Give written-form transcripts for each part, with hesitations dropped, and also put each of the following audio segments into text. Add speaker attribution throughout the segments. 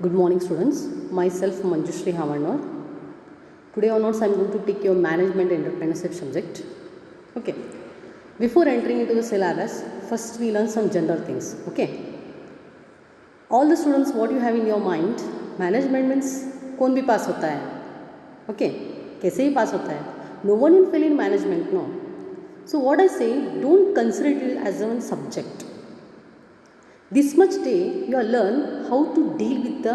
Speaker 1: Good morning students, myself Manjushri Havanwar. Today onwards I am going to take your management entrepreneurship subject. Okay, before entering into the syllabus, first we learn some general things. Okay, all the students what you have in your mind, management means कौन भी पास होता है. Okay, कैसे ही पास होता है. No one will fail in management, no. So what I say, don't consider it as a subject. This much day you will learn how to deal with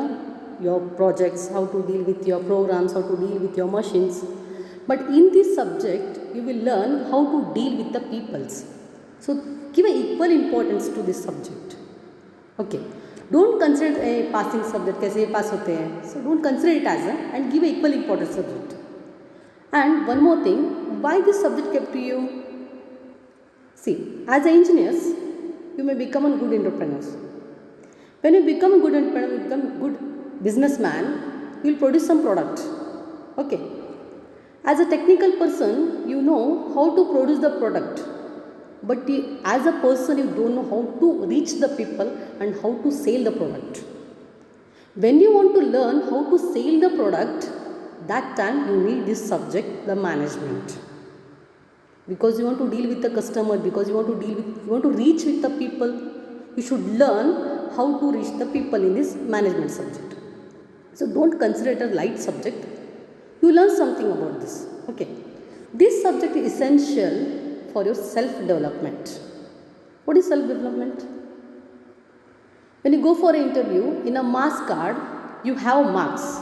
Speaker 1: your projects, how to deal with your programs, how to deal with your machines. But in this subject you will learn how to deal with the peoples. So give an equal importance to this subject. Okay, don't consider a passing subject कैसे pass होते हैं. So don't consider it as a and give an equal importance subject. And one more thing, why this subject kept to you? See, as engineers you may become a good entrepreneur. When you become a good entrepreneur, you become a good businessman, you will produce some product. Okay. As a technical person, you know how to produce the product. But as a person, you don't know how to reach the people and how to sell the product. When you want to learn how to sell the product, that time you need this subject, the management. Because you want to deal with the customer, because you want to reach with the people, you should learn how to reach the people in this management subject. So don't consider it a light subject. You learn something about this. Okay. This subject is essential for your self-development. What is self-development? When you go for an interview, in a marks card, you have marks.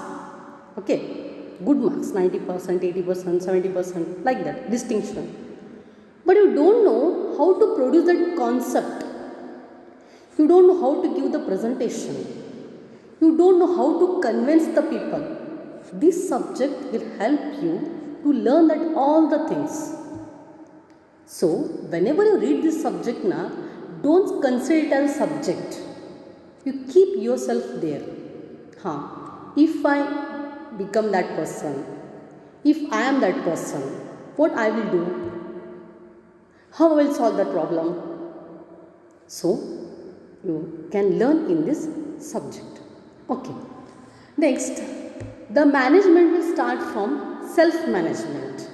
Speaker 1: Okay. Good marks, 90%, 80%, 70%, like that, distinction. But you don't know how to produce that concept. You don't know how to give the presentation. You don't know how to convince the people. This subject will help you to learn that all the things. So, whenever you read this subject now, don't consider it as a subject. You keep yourself there. If I become that person, if I am that person, what I will do? How I will solve that problem? So, you can learn in this subject. Okay. Next, the management will start from self-management.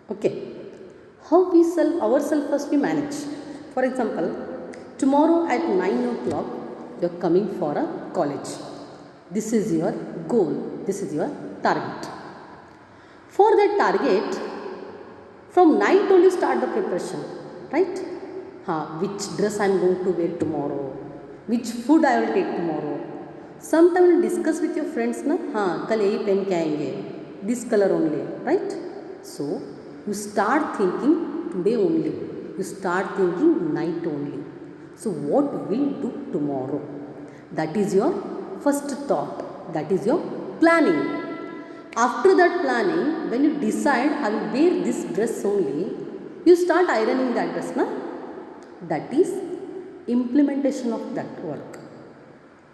Speaker 1: Okay. How we ourselves first we manage. For example, tomorrow at 9 o'clock, you are coming for a college. This is your goal. This is your target. For that target, from night only start the preparation, right? Which dress I am going to wear tomorrow, which food I will take tomorrow. Sometimes you discuss with your friends, na, कल यही पहन के आएंगे, this color only, right? So you start thinking today only. You start thinking night only. So what will do tomorrow? That is your first thought. That is your planning. After that planning, when you decide I will wear this dress only, you start ironing that dress, na? That is implementation of that work.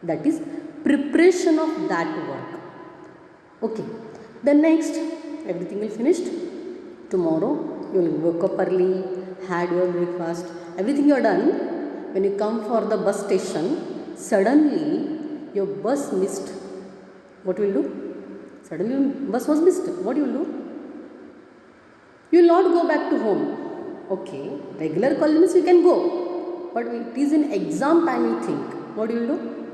Speaker 1: That is preparation of that work. Okay. Then next, everything will finished. Tomorrow, you will wake up early, had your breakfast, everything you are done. When you come for the bus station, suddenly your bus missed. What will you do? Suddenly bus was missed. What you will do? You will not go back to home. Okay, regular college means you can go. But it is in exam time you think. What you will do?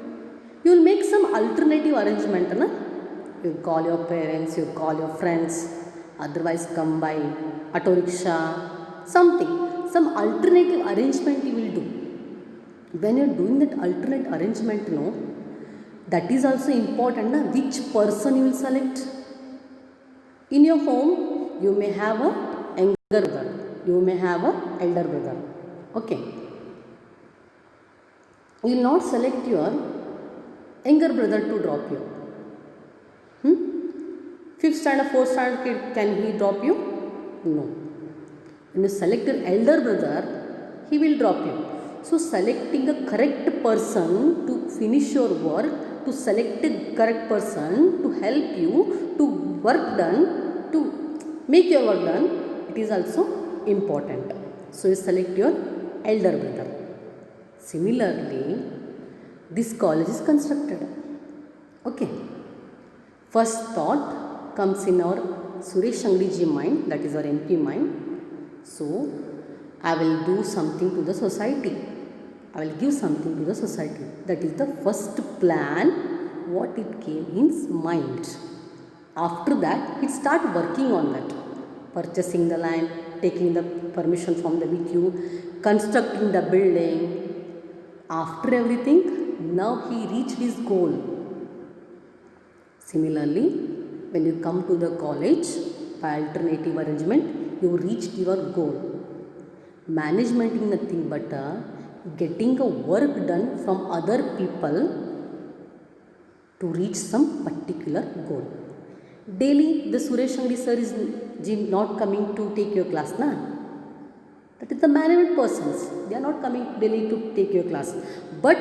Speaker 1: You will make some alternative arrangement. Na? You call your parents, you call your friends. Otherwise come by auto rickshaw. Something. Some alternative arrangement you will do. When you are doing that alternate arrangement, no, that is also important, na? Which person you will select. In your home, you may have a younger brother. You may have a elder brother. Okay. You will not select your younger brother to drop you. 5th standard, 4th standard kid, can he drop you? No. When you select your elder brother, he will drop you. So selecting a correct person to finish your work, to select a correct person to help you to work done, to make your work done, it is also important. So you select your elder brother. Similarly, this college is constructed. Okay. First thought comes in our Suresh Angadi ji mind, that is our MP mind. So, I will do something to the society. I will give something to the society. That is the first plan, what it came in his mind. After that, it start working on that. Purchasing the land, taking the permission from the BQ, constructing the building. After everything, now he reached his goal. Similarly, when you come to the college by alternative arrangement, you reached your goal. Management is nothing but getting a work done from other people to reach some particular goal. Daily, the Suresh Angadi sir is not coming to take your class, na? That is the management persons. They are not coming daily to take your class. But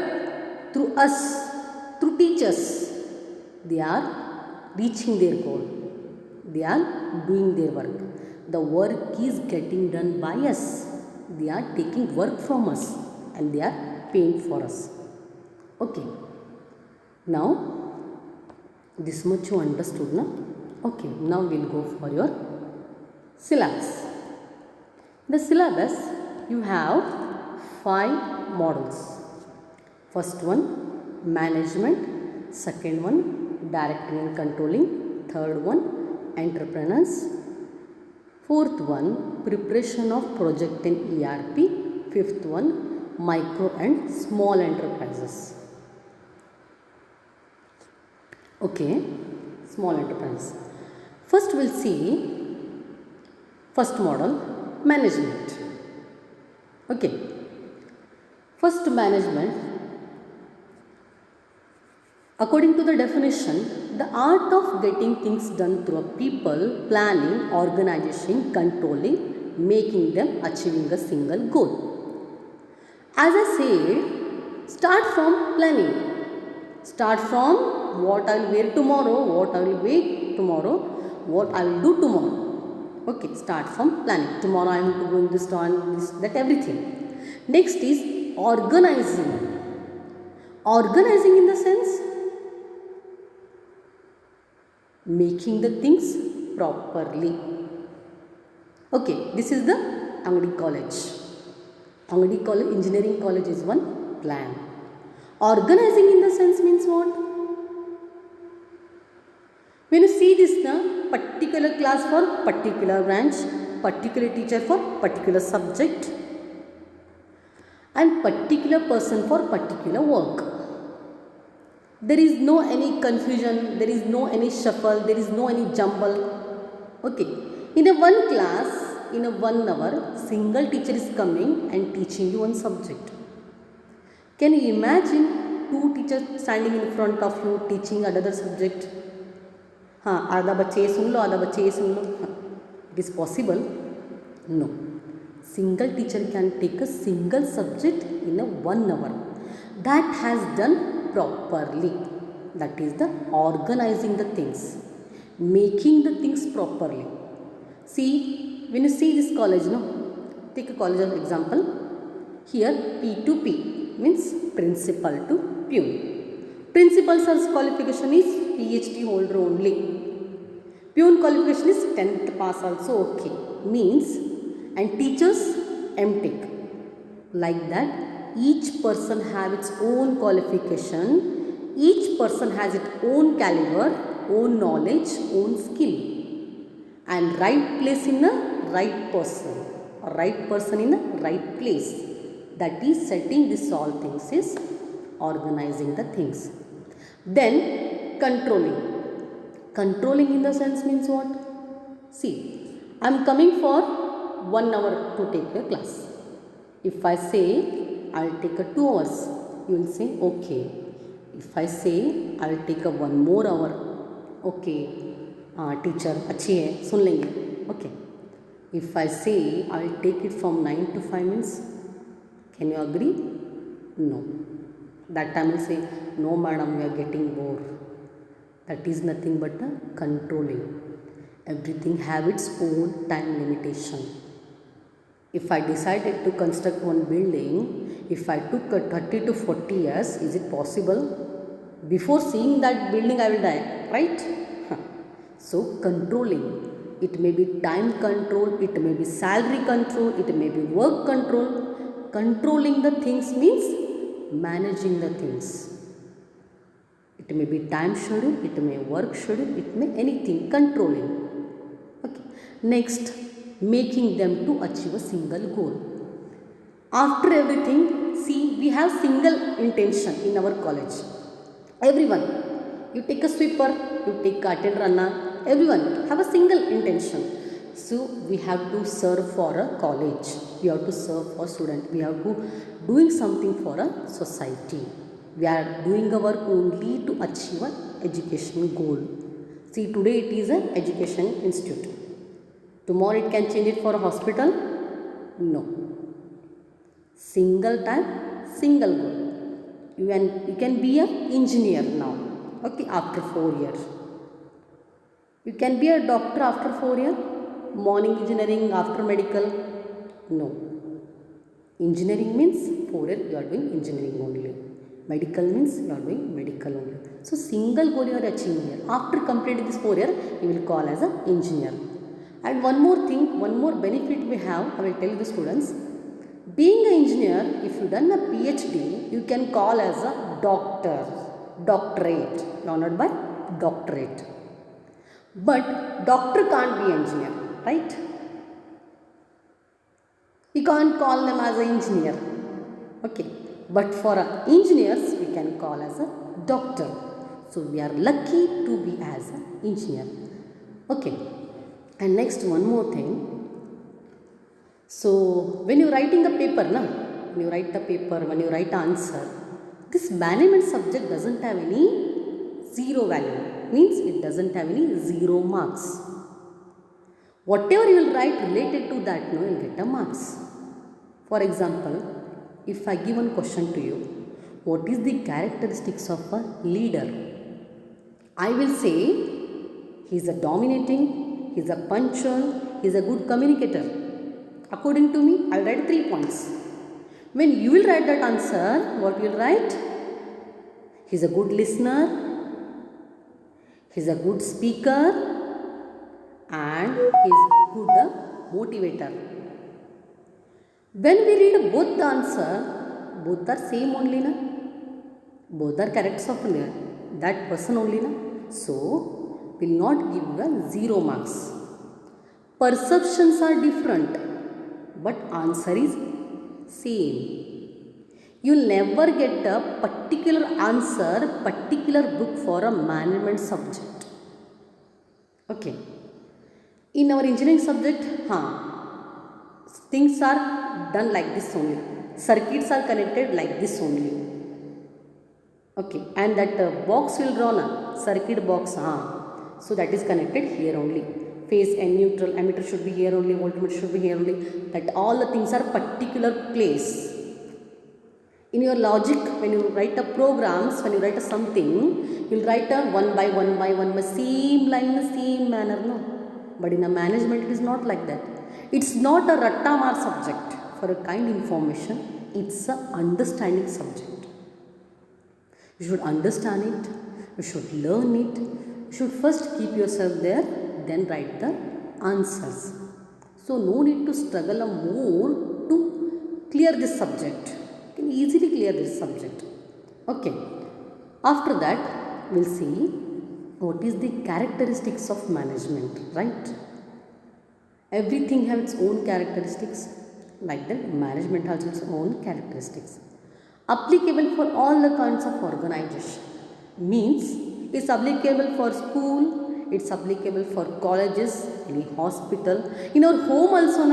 Speaker 1: through us, through teachers, they are reaching their goal. They are doing their work. The work is getting done by us. They are taking work from us and they are paying for us. Okay. Now, this much you understood, na? Okay. Now we'll go for your syllabus. The syllabus, you have 5 models. First one, management. Second one, directing and controlling. Third one, entrepreneurs. Fourth one, preparation of project in ERP. Fifth one, micro and small enterprises. Okay, small enterprise. First we'll see first model, management. Okay, first management, according to the definition, the art of getting things done through people, planning, organization, controlling, making them achieving a single goal. As I said, start from planning. Start from what I will wear tomorrow, what I will wear tomorrow, what I will do tomorrow. Okay, start from planning. Tomorrow I am to go in this town, this, that, everything. Next is organizing. Organizing in the sense, making the things properly. Okay, this is the Angadi College. Angadi College, Engineering College is one plan. Organizing in the sense means what? When you see this, na, particular class for particular branch, particular teacher for particular subject, and particular person for particular work. There is no any confusion, there is no any shuffle, there is no any jumble. Okay, in a one class, in a 1 hour, single teacher is coming and teaching you one subject. Can you imagine 2 teachers standing in front of you teaching another subject? आधा बच्चे सुन लो, आधा बच्चे सुन लो. It is possible? No. Single teacher can take a single subject in a 1 hour. That has done properly. That is the organizing the things, making the things properly. See, when you see this college, no, take a college of example. Here P2P means principal to peon. Principal sir's qualification is PhD holder only. Peon qualification is 10th pass also okay. Means, and teachers MTech. Like that, each person have its own qualification. Each person has its own caliber, own knowledge, own skill. And right place in a right person. Or right person in a right place. That is setting this all things is organizing the things. Then controlling. Controlling in the sense means what? See, I am coming for 1 hour to take your class. If I say I will take a 2 hours, you will say okay. If I say I will take a 1 more hour, okay, teacher अच्छी है, सुन लेंगे, okay. If I say I will take it from 9 to 5 minutes, can you agree? No. That time I will say, no madam, we are getting bored. That is nothing but a controlling. Everything have its own time limitation. If I decided to construct one building, if I took a 30 to 40 years, is it possible? Before seeing that building, I will die, right? So controlling, it may be time control, it may be salary control, it may be work control. Controlling the things means managing the things. It may be time schedule, it may work schedule, it may anything, controlling. Okay. Next, making them to achieve a single goal. After everything, see, we have single intention in our college. Everyone, you take a sweeper, you take attend runner, everyone have a single intention. So we have to serve for a college, we have to serve for student, we have to doing something for a society. We are doing our work only to achieve an education goal. See, today it is an education institute. Tomorrow it can change it for a hospital? No. Single time, single goal. You can be an engineer now, okay, after 4 years. You can be a doctor after 4 years. Morning engineering, after medical? No. Engineering means 4 years you are doing engineering only. Medical means you are doing medical only. So single goal you are achieving here. After completing this 4 years, you will call as an engineer. And one more thing, one more benefit we have, I will tell the students. Being an engineer, if you done a PhD, you can call as a doctor, doctorate, honored by doctorate. But doctor can't be engineer, right? We can't call them as an engineer, okay. But for engineers, we can call as a doctor. So we are lucky to be as an engineer, okay. And next, one more thing. So when you writing a paper, when you write the paper, when you write answer, this management subject doesn't have any zero value, means it doesn't have any 0 marks. Whatever you will write related to that, you will get a marks. For example, if I give one question to you, what is the characteristics of a leader? I will say, he is a dominating, he is a punctual, he is a good communicator. According to me, I will write 3 points. When you will write that answer, what you will write? He is a good listener, he is a good speaker, and he is good motivator. When we read both the answer, both are same only, na? Both are characters of that person only, na? So will not give you a 0 marks. Perceptions are different, but answer is same. You will never get a particular answer, particular book for a management subject. Okay. In our engineering subject, things are done like this only. Circuits are connected like this only. Okay. And that box will draw na, circuit box. So that is connected here only. Phase and neutral, ammeter should be here only, voltmeter should be here only. That all the things are particular place. In your logic, when you write a programs, when you write a something, you will write a one by one, same line, same manner, no? But in a management, it is not like that. It's not a Rattamar subject for a kind information. It's a understanding subject. You should understand it. You should learn it. You should first keep yourself there, then write the answers. So no need to struggle more to clear this subject. You can easily clear this subject. Okay. After that, we'll see what is the characteristics of management, right? Everything has its own characteristics. Like that, management has its own characteristics. Applicable for all the kinds of organization. Means it's applicable for school, it's applicable for colleges, any hospital. In our home also,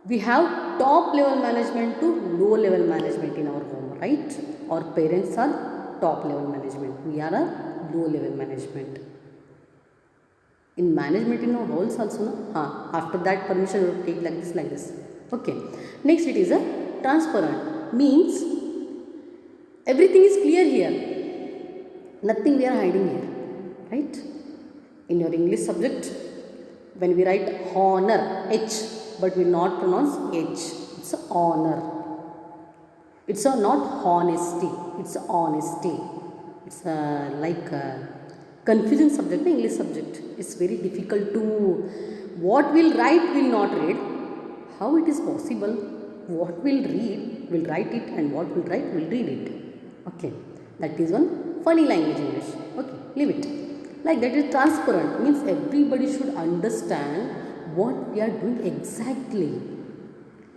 Speaker 1: we have top level management to low level management in our home, right? Our parents are top level management. We are a low level management. In management, in our roles also, after that permission you take like this. Okay. Next, it is a transparent. Means everything is clear here. Nothing we are hiding here, right? In your English subject, when we write honor, H, but we not pronounce H. It's a honor. It's a not honesty, it's honesty. It's like a confusing subject, the English subject. It's very difficult to, what will write will not read. How it is possible? What will read will write it, and what will write will read it. Okay, that is one funny language English. Okay, leave it. Like that is transparent, means everybody should understand what we are doing exactly.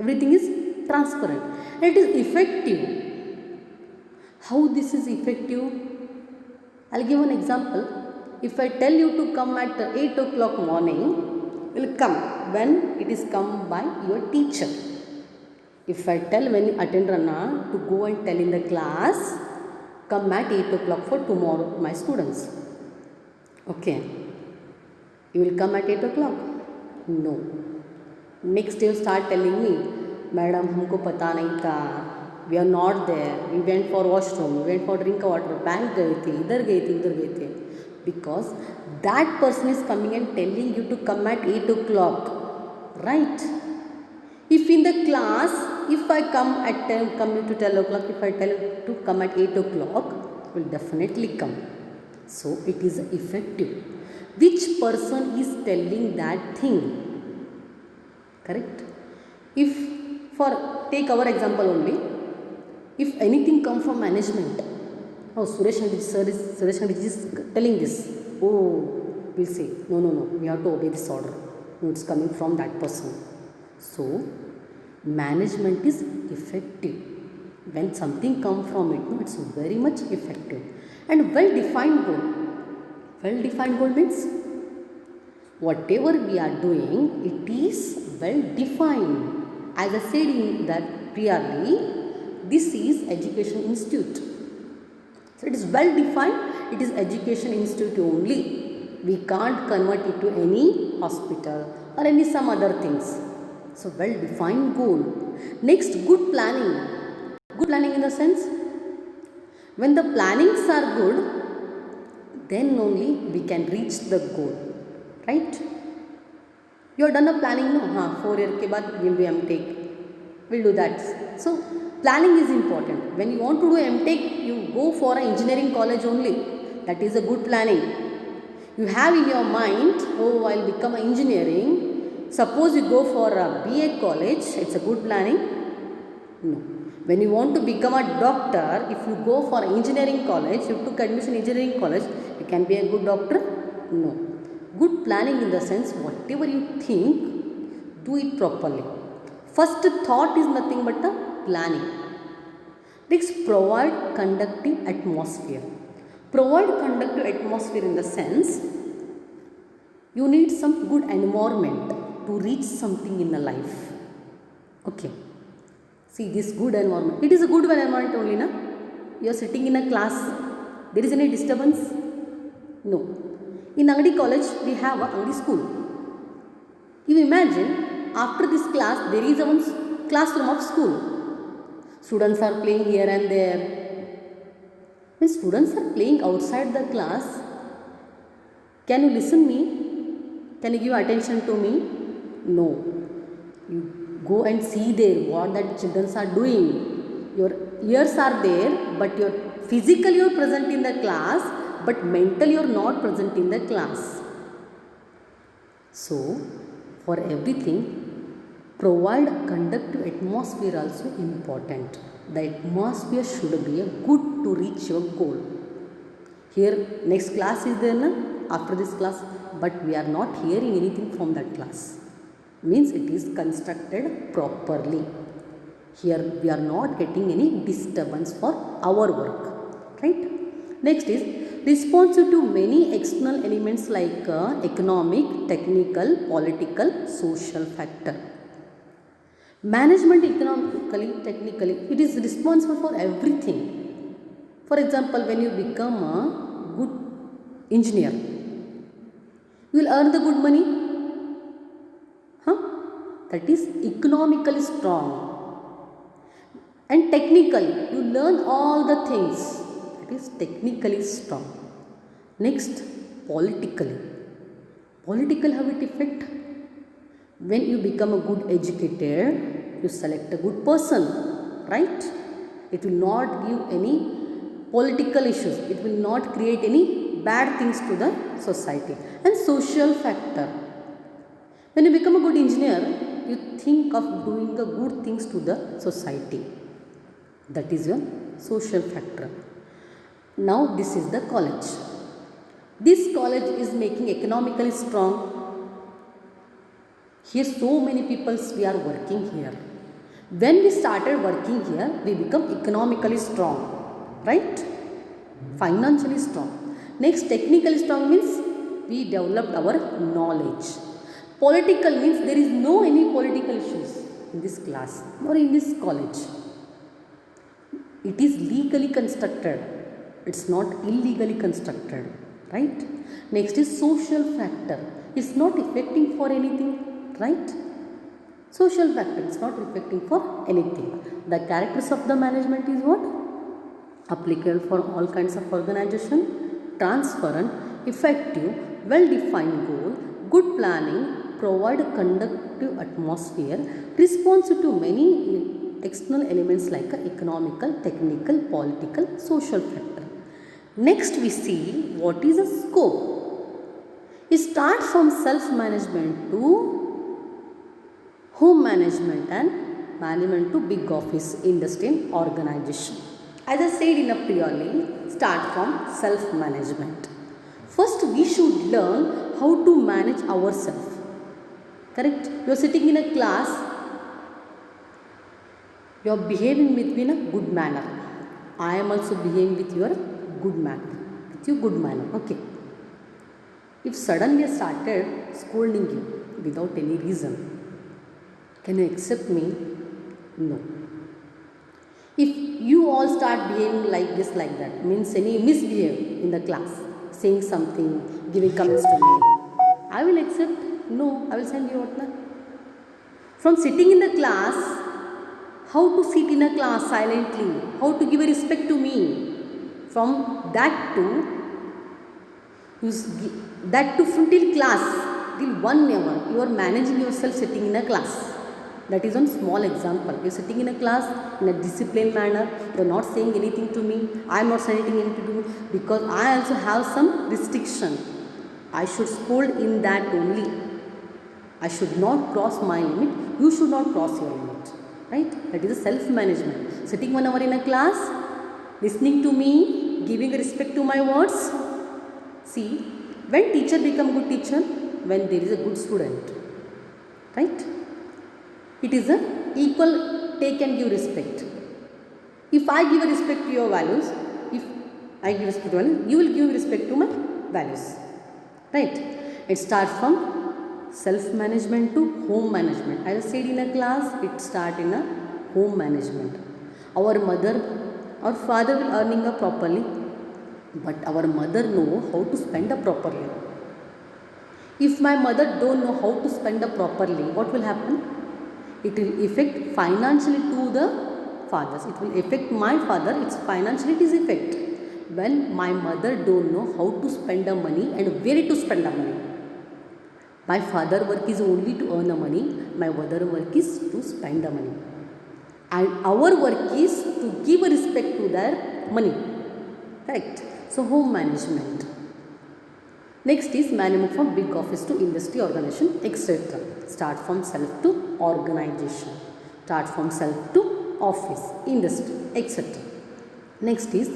Speaker 1: Everything is transparent. And it is effective. How this is effective? I'll give an example. If I tell you to come at 8 o'clock morning, you will come when it is come by your teacher. If I tell when attendana to go and tell in the class, come at 8 o'clock for tomorrow, my students. Okay. You will come at 8 o'clock? No. Next day you start telling me, Madam, हमको पता नहीं था. We are not there. We went for washroom. We went for drink water. Bank गए थे. इधर गए थे. उधर गए थे. Because that person is coming and telling you to come at 8 o'clock. Right? If in the class, if I come at 10, come to 10 o'clock, if I tell you to come at 8 o'clock, will definitely come. So it is effective. Which person is telling that thing? Correct? If, for take our example only, if anything come from management, oh, Suresh Nandiji is telling this, oh, we'll say, no, we have to obey this order. No, it's coming from that person. So management is effective. When something comes from it, no, it's very much effective. And well-defined goal. Well-defined goal means whatever we are doing, it is well-defined. As I said in that clearly, this is education institute. So it is well-defined, it is education institute only. We can't convert it to any hospital or any some other things. So well-defined goal. Next, good planning. Good planning in the sense, when the plannings are good, then only we can reach the goal. Right? You have done a planning, no? 4 years के बाद will be MTech. We'll do that. So planning is important. When you want to do MTech, you go for an engineering college only. That is a good planning. You have in your mind, oh, I'll become an engineering. Suppose you go for a BA college, it's a good planning? No. When you want to become a doctor, if you go for engineering college, you took admission in engineering college, you can be a good doctor? No. Good planning in the sense, whatever you think, do it properly. First thought is nothing but the planning. Next, provide conducive atmosphere. Provide conducive atmosphere in the sense, you need some good environment to reach something in a life. Okay. See this good environment. It is a good environment only, na? You are sitting in a class. There is any disturbance? No. In Angadi college, we have a Angadi school. You imagine, after this class, there is one classroom of school. Students are playing here and there. When students are playing outside the class, can you listen me? Can you give attention to me? No. You go and see there what that children are doing. Your ears are there, but your physically you are present in the class, but mentally you are not present in the class. So, for everything, provide conducive atmosphere also important. The atmosphere should be a good to reach your goal. Here, next class is there, na? After this class, but we are not hearing anything from that class. Means it is constructed properly. Here we are not getting any disturbance for our work. Right? Next is responsive to many external elements like economic, technical, political, social factor. Management economically, technically, it is responsible for everything. For example, when you become a good engineer, you will earn the good money. That is economically strong. And technically, you learn all the things. That is technically strong. Next, politically. Political, how it affect? When you become a good educator, you select a good person, right? It will not give any political issues. It will not create any bad things to the society. And social factor. When you become a good engineer, you think of doing the good things to the society. That is your social factor. Now this is the college. This college is making economically strong. Here so many people we are working here. When we started working here, we become economically strong, right? Financially strong. Next, technically strong means we developed our knowledge. Political means there is no any political issues in this class or in this college. It is legally constructed. It's not illegally constructed, right? Next is social factor. It's not affecting for anything, right? Social factor, it's not affecting for anything. The characters of the management is what? Applicable for all kinds of organization, transparent, effective, well-defined goal, good planning, provide a conducive atmosphere, responsive to many external elements like economical, technical, political, social factor. Next we see what is a scope. It starts from self-management to home management and management to big office, industry and organization. As I said in a purely, start from self-management. First we should learn how to manage ourselves. Correct? You are sitting in a class, you are behaving with me in a good manner. I am also behaving with your good manner. With your good manner. Okay. If suddenly I started scolding you without any reason, can you accept me? No. If you all start behaving like this, like that, means any misbehave in the class, saying something, giving comments to me, I will accept. No, I will send you out. From sitting in the class, how to sit in a class silently, how to give a respect to me. From that to from till class, till 1 hour, you are managing yourself sitting in a class. That is one small example. You are sitting in a class in a disciplined manner. You are not saying anything to me. I am not saying anything to you because I also have some restriction. I should scold in that only. I should not cross my limit. You should not cross your limit. Right? That is a self-management. Sitting 1 hour in a class, listening to me, giving respect to my words. See, when teacher become good teacher, when there is a good student. Right? It is a equal take and give respect. If I give a respect to your values, if I give respect to values, you will give respect to my values. Right? It starts from self-management to home management. As I said in a class, it starts in a home management. Our mother or father will earning up properly, but our mother know how to spend up properly. If my mother don't know how to spend up properly, what will happen? It will affect financially to the fathers. It will affect my father. It's financially it is effect. When my mother don't know how to spend the money and where to spend the money. My father work is only to earn the money. My mother work is to spend the money. And our work is to give a respect to their money. Correct? So home management. Next is management from big office to industry, organization, etc. Start from self to organization. Start from self to office, industry, etc. Next is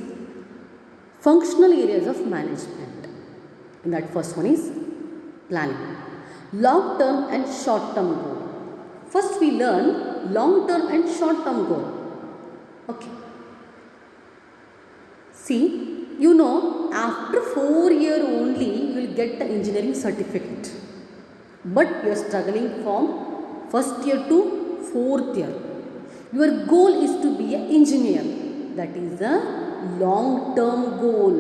Speaker 1: functional areas of management. And that first one is planning. Long term and short term goal. First we learn long term and short term goal. Okay. See, you know, after 4 years only, you will get the engineering certificate. But you are struggling from first year to 4th year. Your goal is to be an engineer. That is a long-term goal.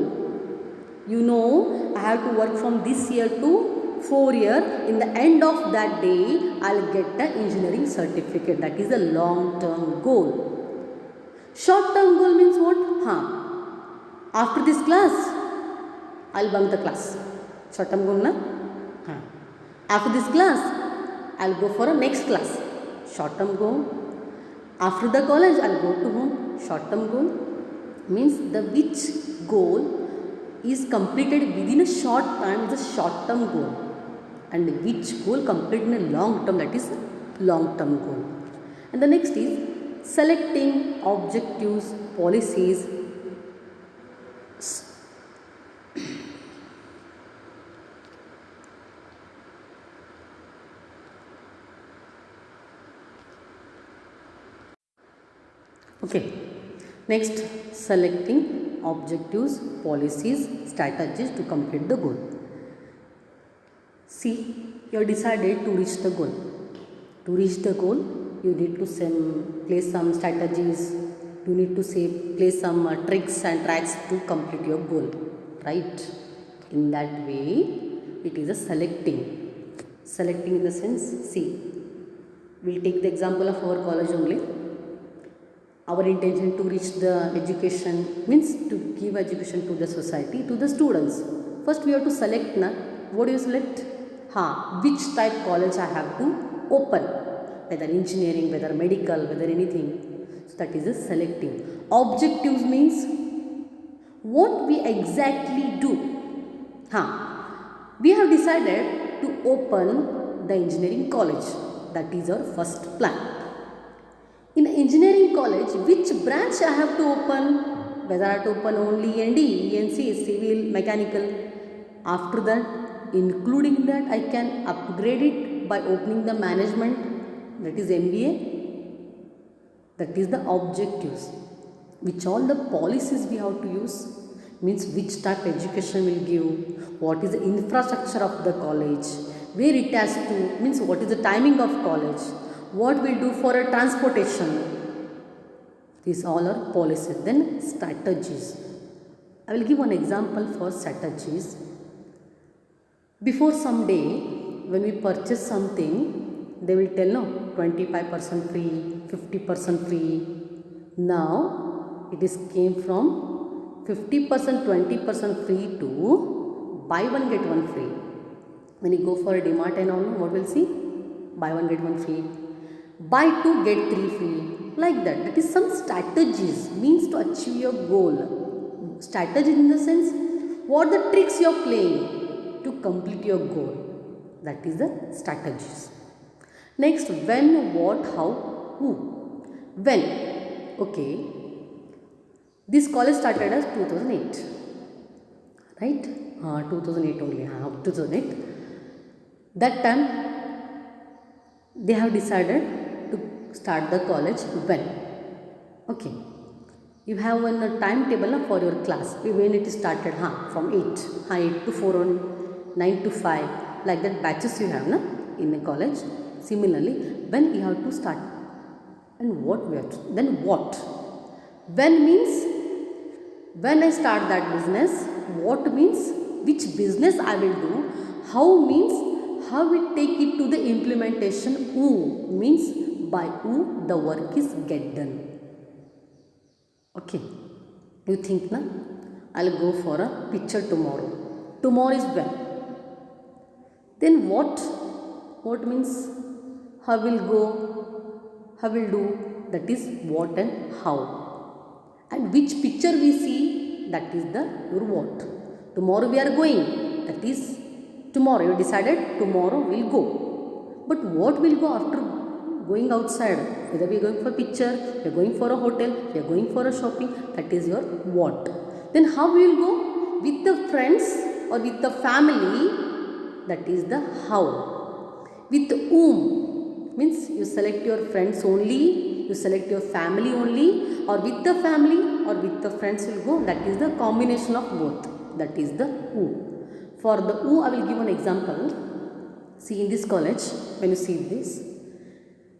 Speaker 1: You know, I have to work from this year to 4 years. In the end of that day, I will get the engineering certificate. That is a long-term goal. Short-term goal means what? After this class, I will bunk the class. Short term goal na? After this class, I will go for a next class. Short term goal. After the college, I'll go to home. Short term goal means the which goal is completed within a short time is a short term goal, and which goal completed in a long term, that is long term goal. And the next is selecting objectives, policies. Okay, next selecting objectives, policies, strategies to complete the goal. See, you have decided to reach the goal. To reach the goal, you need to place some strategies, you need to place some tricks and tracks to complete your goal, right? In that way, it is a selecting. Selecting in the sense, see, we'll take the example of our college only. Our intention to reach the education means to give education to the society, to the students. First we have to select, what do you select? Which type college I have to open, whether engineering, whether medical, whether anything. So that is a selecting. Objectives means what we exactly do. We have decided to open the engineering college. That is our first plan. In engineering college, which branch I have to open? Whether I have to open only E&D, E&C, civil, mechanical. After that, including that, I can upgrade it by opening the management, that is MBA. That is the objectives. Which all the policies we have to use, means which type education will give, what is the infrastructure of the college, where it has to, means what is the timing of college, what we do for a transportation. These all are policies. Then strategies. I will give one example for strategies. Before some day, when we purchase something, they will tell 25% free, 50% free. Now it is came from 50%, 20% free to buy one get one free. When you go for a DMart and all, what will see? Buy one get one free. Buy two get three free, like that. That is some strategies, means to achieve your goal. Strategy in the sense, what the tricks you are playing to complete your goal. That is the strategies. Next, when, what, how, who. When, okay, this college started as 2008, right? 2008 only, 2008. That time they have decided to start the college when. Okay, you have one timetable for your class, when it is started, from 8 to 4 on 9 to 5, like that batches you have in the college. Similarly, when you have to start and what we have to, then what. When means when I start that business, what means which business I will do, how means how we take it to the implementation, who means by who the work is get done. Okay, you think na? I'll go for a picture tomorrow. Tomorrow is when. Then what? What means how will go, how will do, that is what and how. And which picture we see, that is the your what. Tomorrow we are going, that is tomorrow. You decided tomorrow we'll go. But what will go after going outside? Whether we are going for picture, we are going for a hotel, we are going for a shopping, that is your what. Then how we will go? With the friends or with the family, that is the how. With whom, means you select your friends only, you select your family only, or with the family or with the friends will go, that is the combination of both, that is the who. For the who, I will give an example. See, in this college, when you see this,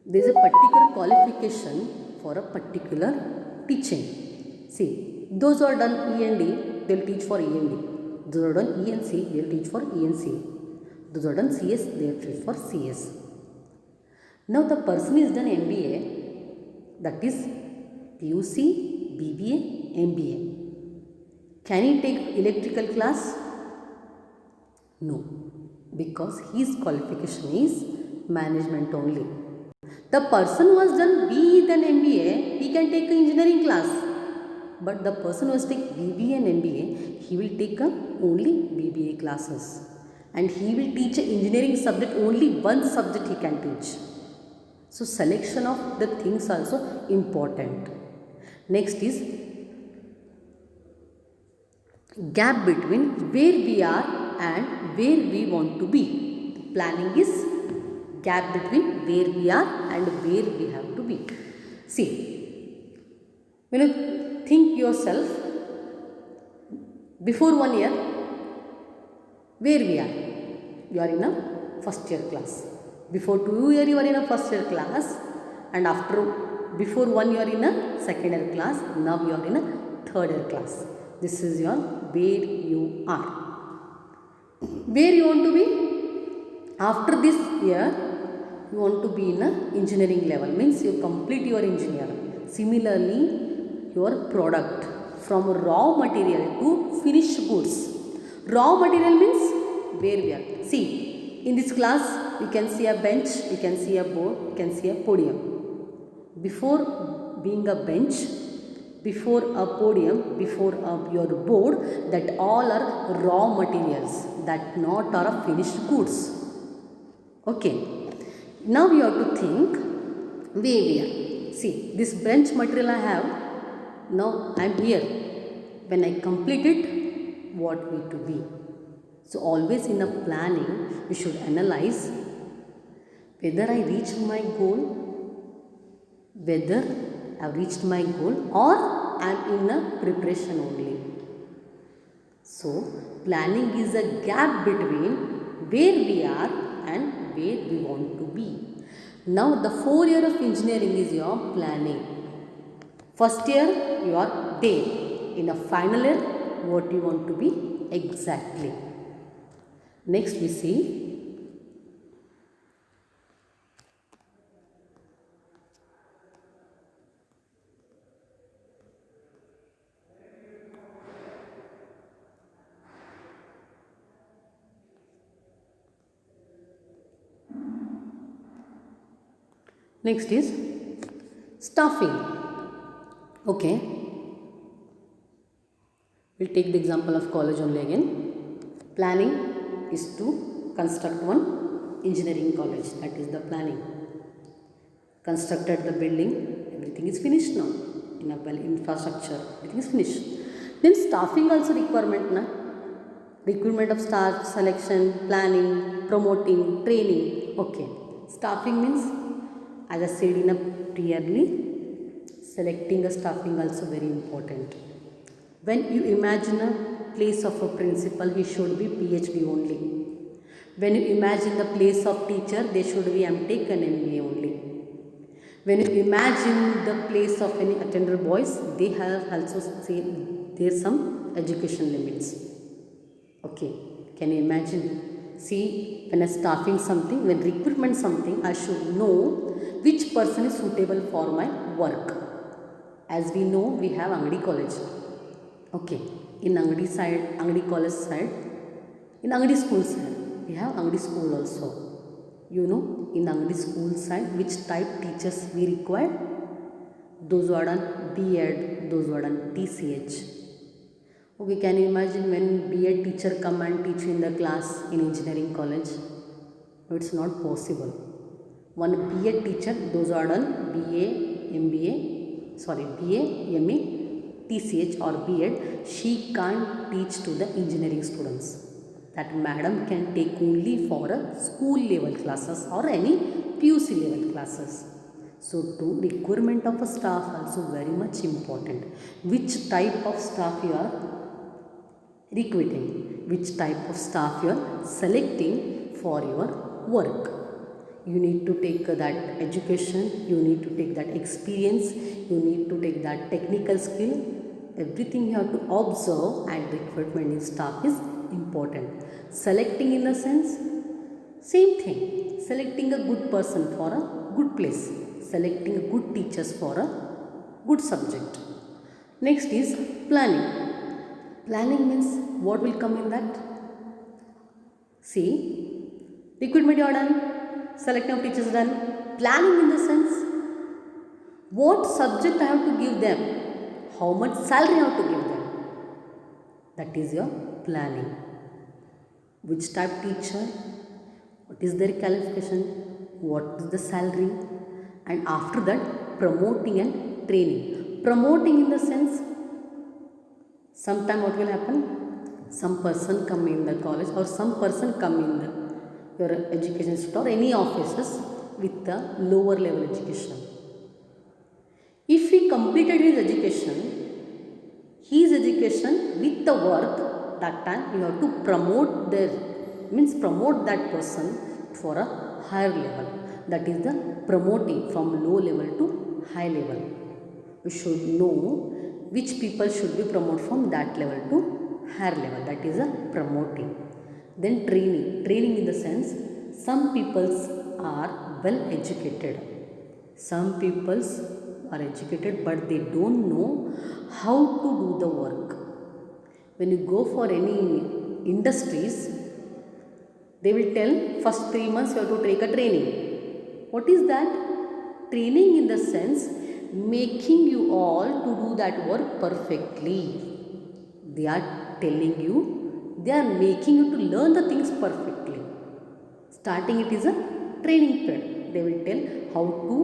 Speaker 1: there is a particular qualification for a particular teaching. See, those who are done E&D, they will teach for E&D. Those who are done E&C, they will teach for E&C. Those who are done CS, they will teach for CS. Now the person is done MBA, that is PUC, BBA, MBA. Can he take electrical class? No, because his qualification is management only. The person who has done BE then MBA, he can take an engineering class. But the person who has taken BBA and MBA, he will take only BBA classes. And he will teach an engineering subject, only one subject he can teach. So selection of the things also important. Next is gap between where we are and where we want to be. Planning is gap between where we are and where we have to be. See, when you think yourself before 1 year, where we are? You are in a first year class. Before 2 years you are in a first year class, and after before 1 year in a second year class. Now you are in a third year class. This is your where you are. Where you want to be? After this year, you want to be in a engineering level, means you complete your engineer. Similarly, your product from raw material to finished goods. Raw material means where we are. See, in this class you can see a bench, you can see a board, you can see a podium. Before being a bench, before a podium, before your board, that all are raw materials, that not are finished goods. Okay, now you have to think where we are. See, this bench material I have, now I am here. When I complete it, what we to be? So always in a planning, we should analyze whether I reached my goal, whether I have reached my goal, or I am in a preparation only. So planning is a gap between where we are and where we want to be. Now the 4 year of engineering is your planning. First year you are there. In a final year, what you want to be exactly. Next we see next is staffing. Okay, we'll take the example of college only again. Planning is to construct one engineering college. That is the planning. Constructed the building, everything is finished now. In a well infrastructure, everything is finished. Then staffing also requirement, na? Recruitment of staff, selection, planning, promoting, training. Okay, staffing means, as I said in a clearly, selecting a staffing also very important. When you imagine a place of a principal, he should be PhD only. When you imagine the place of teacher, they should be MTech and MBA only. When you imagine the place of any attender boys, they have also seen there some education limits. Okay, can you imagine? See, when I staffing something, when recruitment something, I should know which person is suitable for my work. As we know, we have Angadi College. Okay, in Angadi side, Angadi College side, in Angadi school side, we have Angadi school also. You know, in Angadi school side, which type teachers we require? Those who are done B.Ed, those who are done TCH. Okay, can you imagine when B.Ed teacher come and teach in the class in engineering college? No, it's not possible. One B.Ed teacher, those who are done BA, MBA, BA, MA, TCH or B.Ed, she can't teach to the engineering students. That madam can take only for a school level classes or any PUC level classes. So to requirement of a staff also very much important. Which type of staff you are recruiting, which type of staff you are selecting for your work. You need to take that education, you need to take that experience, you need to take that technical skill. Everything you have to observe, and recruitment in staff is important. Selecting in a sense, same thing. Selecting a good person for a good place. Selecting a good teachers for a good subject. Next is planning. Planning means what will come in that? See, recruitment you are done, selection of teachers done. Planning in the sense, what subject I have to give them, how much salary I have to give them. That is your planning. Which type teacher, what is their qualification, what is the salary, and after that promoting and training. Promoting in the sense, sometime what will happen, some person come in the college or some person come in your education institute or any offices with the lower level education. If he completed his education with the work, that time you have to promote that person for a higher level. That is the promoting from low level to high level. You should know which people should be promoted from that level to higher level. That is a promoting. Then training in the sense, some peoples are well educated, some peoples are educated but they don't know how to do the work. When you go for any industries, they will tell first 3 months you have to take a training. What is that? Training in the sense, making you all to do that work perfectly. They are telling you, they are making you to learn the things perfectly. Starting it is a training period. They will tell how to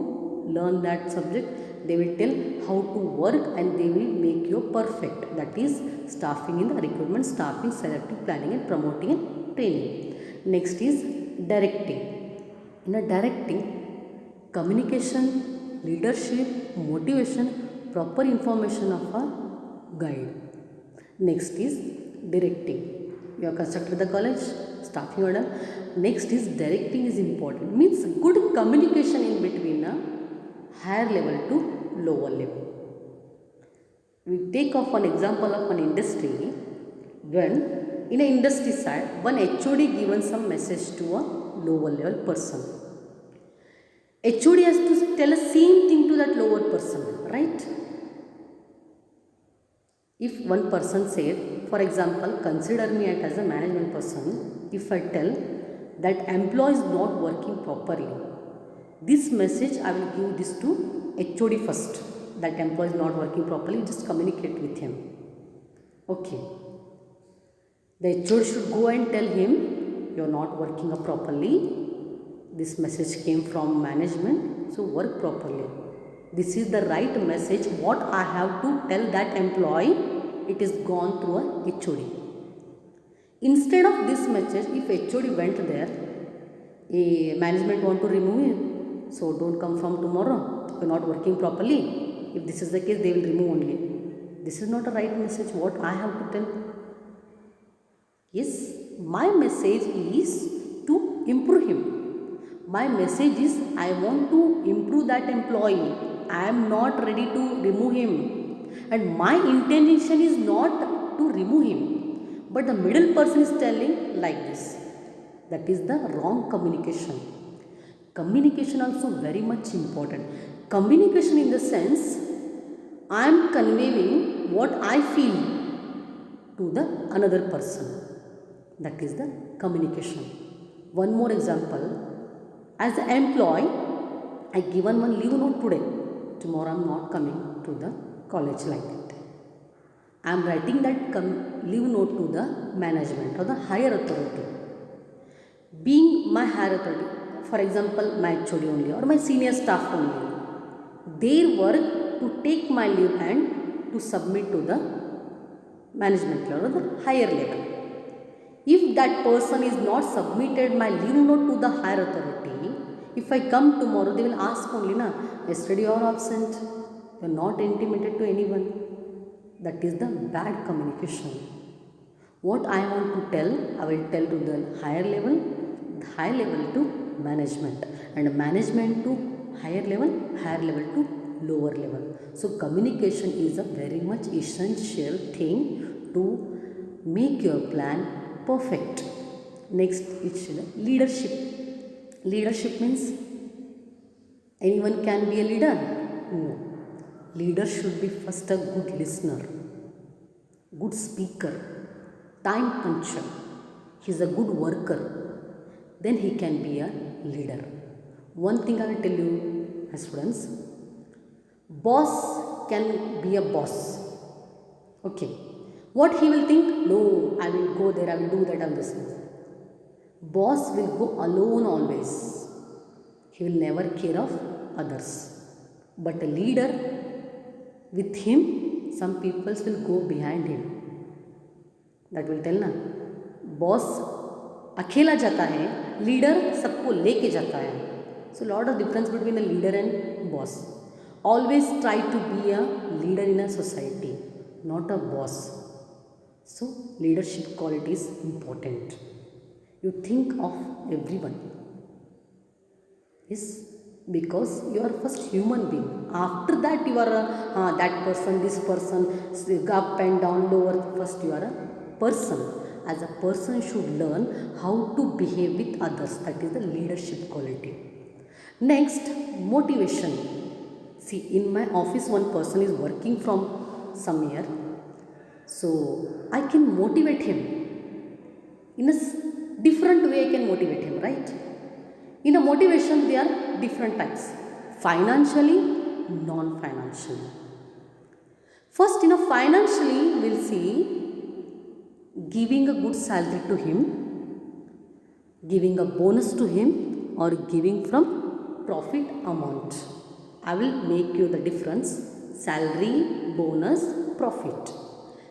Speaker 1: learn that subject. They will tell how to work and they will make you perfect. That is staffing in the recruitment, staffing, selecting, planning and promoting and training. Next is directing. In a directing, communication, leadership, motivation, proper information of a guide. Next is directing. You have constructed the college, staffing order. Next is directing is important. Means good communication in between a higher level to lower level. We take off an example of an industry. When in an industry side, one HOD given some message to a lower level person. HOD has to tell the same thing to that lower person, right? If one person said, for example, consider me as a management person, if I tell that employee is not working properly, this message I will give this to HOD first, that employee is not working properly, just communicate with him. Okay. The HOD should go and tell him, you are not working properly, this message came from management, so work properly. This is the right message, what I have to tell that employee, it is gone through a HOD. Instead of this message, if HOD went there, management want to remove him, so don't come from tomorrow, you are not working properly. If this is the case, they will remove only. This is not a right message, what I have to tell. Yes, my message is to improve him. My message is, I want to improve that employee. I am not ready to remove him. And my intention is not to remove him. But the middle person is telling like this. That is the wrong communication. Communication also very much important. Communication in the sense, I am conveying what I feel to the another person. That is the communication. One more example. As an employee, I given one leave note today. Tomorrow I am not coming to the college like that. I am writing that leave note to the management or the higher authority. Being my higher authority, for example, my HOD only or my senior staff only, their work to take my leave and to submit to the management level or the higher level. If that person is not submitted my leave note to the higher authority, if I come tomorrow, they will ask only, yesterday you are absent, you are not intimated to anyone. That is the bad communication. What I want to tell, I will tell to the higher level to management, and management to higher level to lower level. So communication is a very much essential thing to make your plan perfect. Next is leadership. Leadership means anyone can be a leader? No. Leader should be first a good listener, good speaker, time puncher. He is a good worker. Then he can be a leader. One thing I will tell you, my students, boss can be a boss. Okay. What he will think? No, I will go there, I will do that and this. Boss will go alone always. He will never care of others. But a leader, with him, some peoples will go behind him. That will tell ना, boss अकेला जाता है, leader सबको लेके जाता है. So lot of difference between a leader and boss. Always try to be a leader in a society, not a boss. So leadership quality is important. You think of everyone. Yes, because you are first human being. After that you are that person, this person, up and down, lower. First you are a person. As a person should learn how to behave with others. That is the leadership quality. Next, motivation. See, in my office one person is working from somewhere. So I can motivate him. In a different way I can motivate him, right? In a motivation there are different types. Financially, non-financially. First, in a financially, we'll see giving a good salary to him, giving a bonus to him, or giving from profit amount. I will make you the difference. Salary, bonus, profit.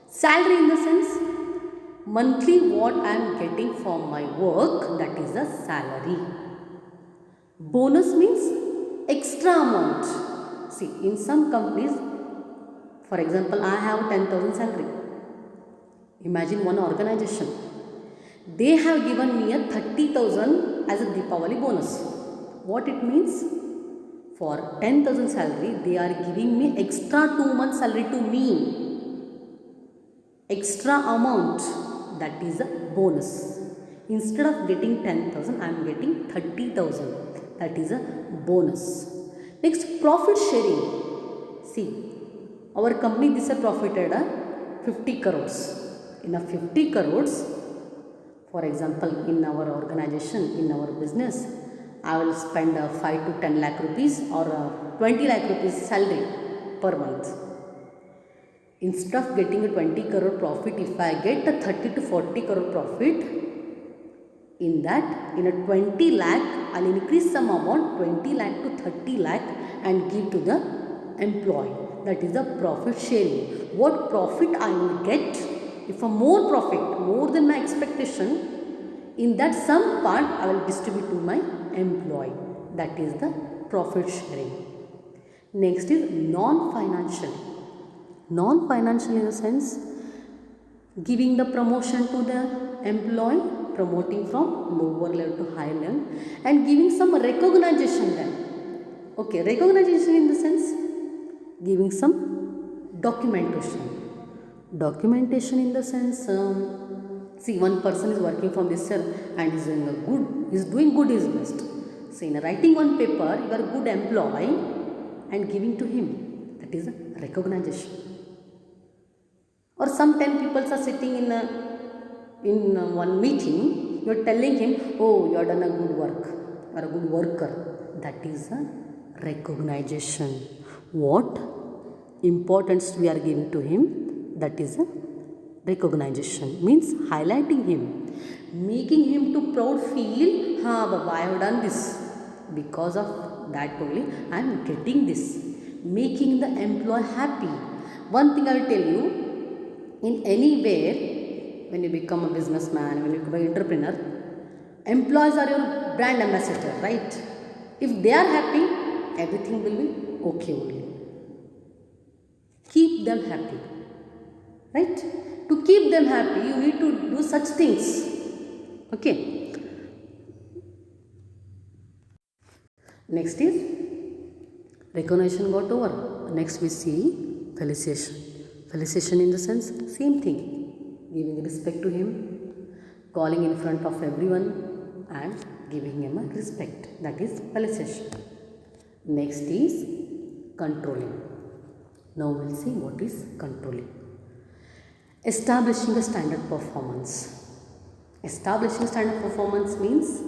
Speaker 1: Salary in the sense, monthly what I am getting from my work, that is a salary. Bonus means extra amount. See, in some companies, for example, I have 10,000 salary. Imagine one organization. They have given me a 30,000 as a Deepavali bonus. What it means? For 10,000 salary, they are giving me extra 2 months salary to me. Extra amount, that is a bonus. Instead of getting 10,000, I am getting 30,000. That is a bonus. Next, profit sharing. See, our company this year profited 50 crores. In a 50 crores, for example, in our organization, in our business, I will spend 5 to 10 lakh rupees or 20 lakh rupees salary per month. Instead of getting a 20 crore profit, if I get a 30 to 40 crore profit, in that, in a 20 lakh, I will increase some amount, 20 lakh to 30 lakh and give to the employee. That is the profit sharing. What profit I will get, if a more profit, more than my expectation, in that some part I will distribute to my employee. That is the profit sharing. Next is non-financial. Non-financial in the sense, giving the promotion to the employee, promoting from lower level to higher level, and giving some recognition then. Okay, recognition in the sense, giving some documentation. Documentation in the sense, see, one person is working from this year and is doing good his best. So in writing one paper, you are a good employee and giving to him. That is a recognition. Or some 10 people are sitting in one meeting, you are telling him, oh, you have done a good work, you are a good worker. That is a recognition. What importance we are giving to him, that is a recognition. Means highlighting him, making him to proud feel, Baba, I have done this. Because of that only I am getting this. Making the employee happy. One thing I will tell you, in anywhere, when you become a businessman, when you become an entrepreneur, employees are your brand ambassador, right? If they are happy, everything will be okay only. Keep them happy, right? To keep them happy, you need to do such things. Okay. Next is recognition got over. Next we see felicitation. Felicitation in the sense, same thing. Giving respect to him, calling in front of everyone and giving him a respect. That is felicitation. Next is controlling. Now we will see what is controlling. Establishing a standard performance. Establishing standard performance means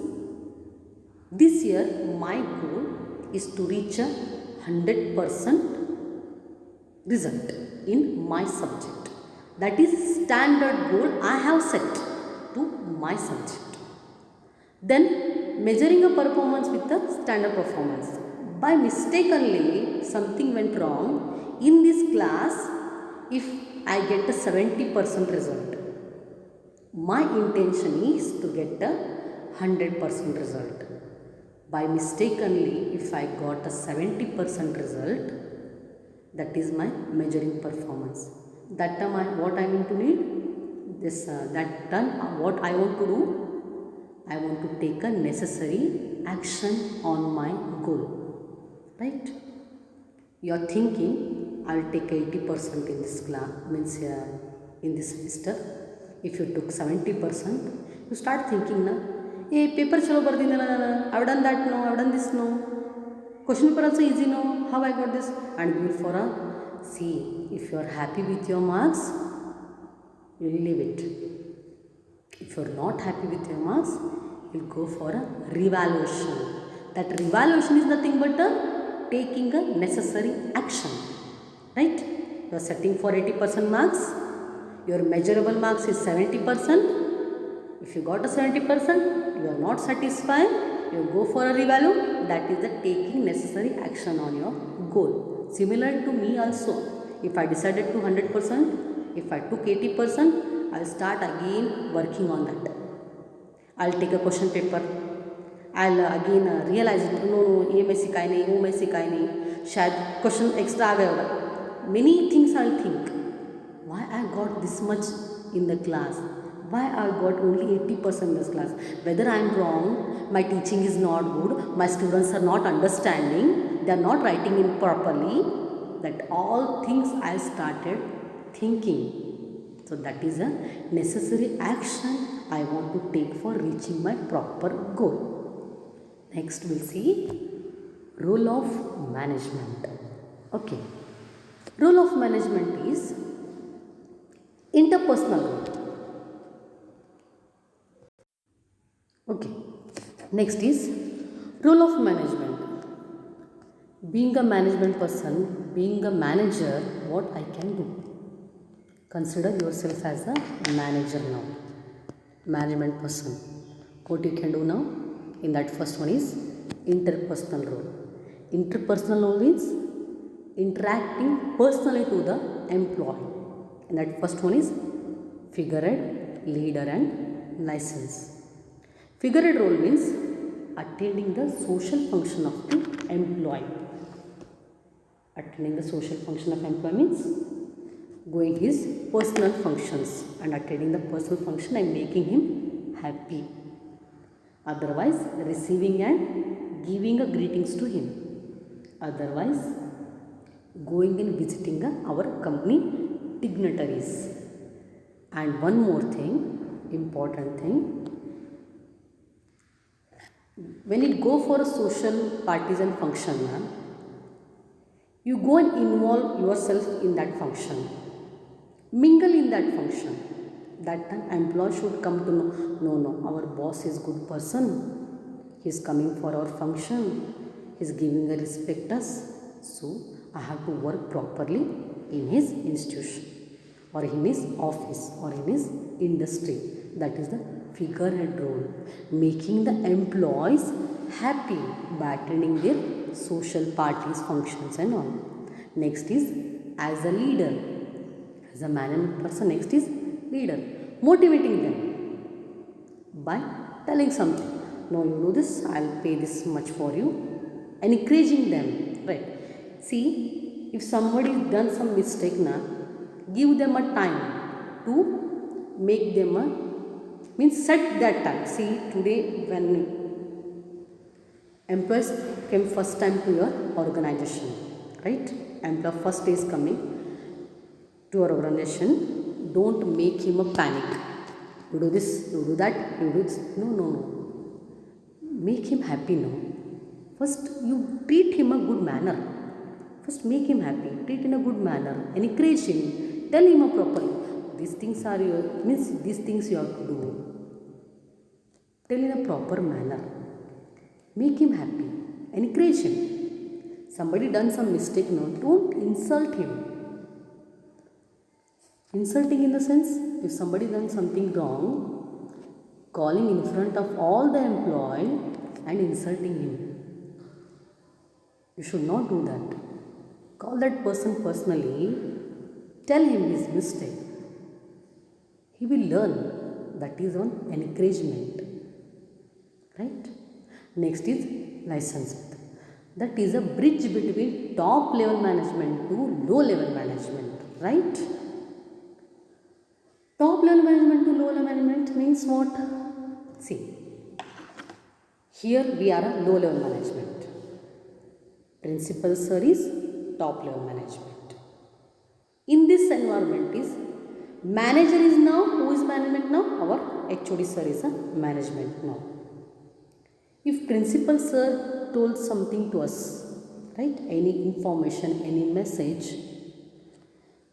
Speaker 1: This year my goal is to reach a 100% result in my subject. That is standard goal I have set to my subject. Then measuring a performance with the standard performance. By mistakenly something went wrong in this class, if I get a 70% result, my intention is to get a 100% result. By mistakenly if I got a 70% result, that is my measuring performance. That time what I need to need this that time what I want to do, I want to take a necessary action on my goal, right? You are thinking I'll take 80% in this class, means in this semester. If you took 70%, you start thinking na, hey, paper chalo bardinala nanu, I've done that, no, I've done this, no, question paper also easy, no, how I got this, and you will for a see. If you are happy with your marks, you will leave it. If you are not happy with your marks, you will go for a revaluation. That revaluation is nothing but taking a necessary action, right? You are setting for 80% marks, your measurable marks is 70%. If you got a 70%, you are not satisfied, you go for a revalue. That is the taking necessary action on your goal. Similar to me also, if I decided to 100%, if I took 80%, I'll start again working on that. I'll take a question paper, I'll again realize it, no, ये मैं सिखाई नहीं, वो मैं सिखाई नहीं, शायद question extra आ गया होगा. Many things I'll think, why I got this much in the class, why I got only 80% in this class, whether I am wrong, my teaching is not good, my students are not understanding, they are not writing it properly. That all things I started thinking. So that is a necessary action I want to take for reaching my proper goal. Next we'll see role of management. Okay, role of management is interpersonal role. Okay, next is role of management. Being a management person, being a manager, what I can do? Consider yourself as a manager now, management person. What you can do now? In that first one is interpersonal role. Interpersonal role means interacting personally to the employee. And that first one is figurehead, leader and license. Figurehead role means attending the social function of the employee. Attending the social function of employee means going his personal functions, and attending the personal function and making him happy. Otherwise, receiving and giving a greetings to him. Otherwise, going and visiting our company dignitaries. And one more thing, important thing, when you go for a social parties and function, you go and involve yourself in that function, mingle in that function. That time employee should come to know, no, our boss is good person, he is coming for our function, he is giving a respect us, so I have to work properly in his institution or in his office or in his industry. That is the figurehead role, making the employees happy by attending their social parties, functions and all. Next is as a leader, as a management person. Next is leader, motivating them by telling something, no, you do this, I'll pay this much for you, and encouraging them, right? See, if somebody done some mistake now, give them a time to make them a, means set that time. See, today when employees came first time to your organization, right? Employee first is coming to your organization, don't make him a panic. You do this, you do that, you do this. No, no, no. Make him happy now. First, you treat him a good manner. First, make him happy. Treat in a good manner. Encourage him. Tell him properly. These things are your, means these things you have to do. Tell in a proper manner. Make him happy, encourage him. Somebody done some mistake, no, don't insult him. Insulting in the sense, if somebody done something wrong, calling in front of all the employee and insulting him. You should not do that. Call that person personally, tell him his mistake. He will learn. That is one encouragement. Right? Next is licensed. That is a bridge between top level management to low level management. Right? Top level management to low level management means what? See, here we are a low level management. Principal sir is top level management. In this environment is manager is now, who is management now? Our HOD sir is a management now. If principal sir told something to us, right, any information, any message,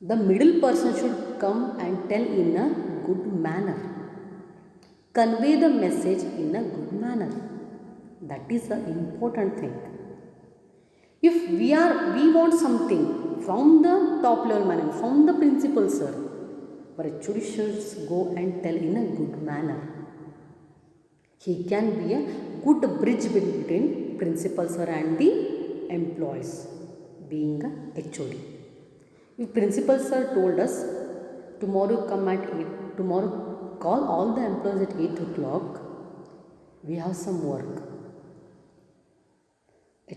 Speaker 1: the middle person should come and tell in a good manner. Convey the message in a good manner. That is the important thing. If we want something from the top level management, from the principal sir, our HOD should go and tell in a good manner. He can be a good bridge between principal sir and the employees, being a HOD. If principal sir told us, tomorrow come at 8, tomorrow call all the employees at 8 o'clock, we have some work.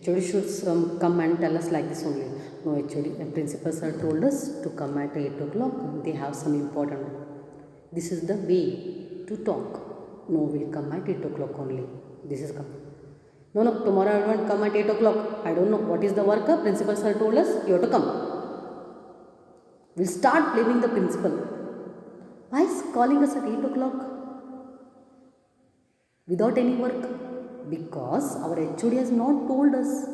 Speaker 1: HOD should come and tell us like this only. No, HOD, principal sir told us to come at 8 o'clock, they have some important. This is the way to talk. No, we'll come at 8 o'clock only. This is come. No, tomorrow I won't come at 8 o'clock. I don't know what is the work. Principal sir told us you have to come. We'll start blaming the principal. Why is calling us at 8 o'clock without any work? Because our HOD has not told us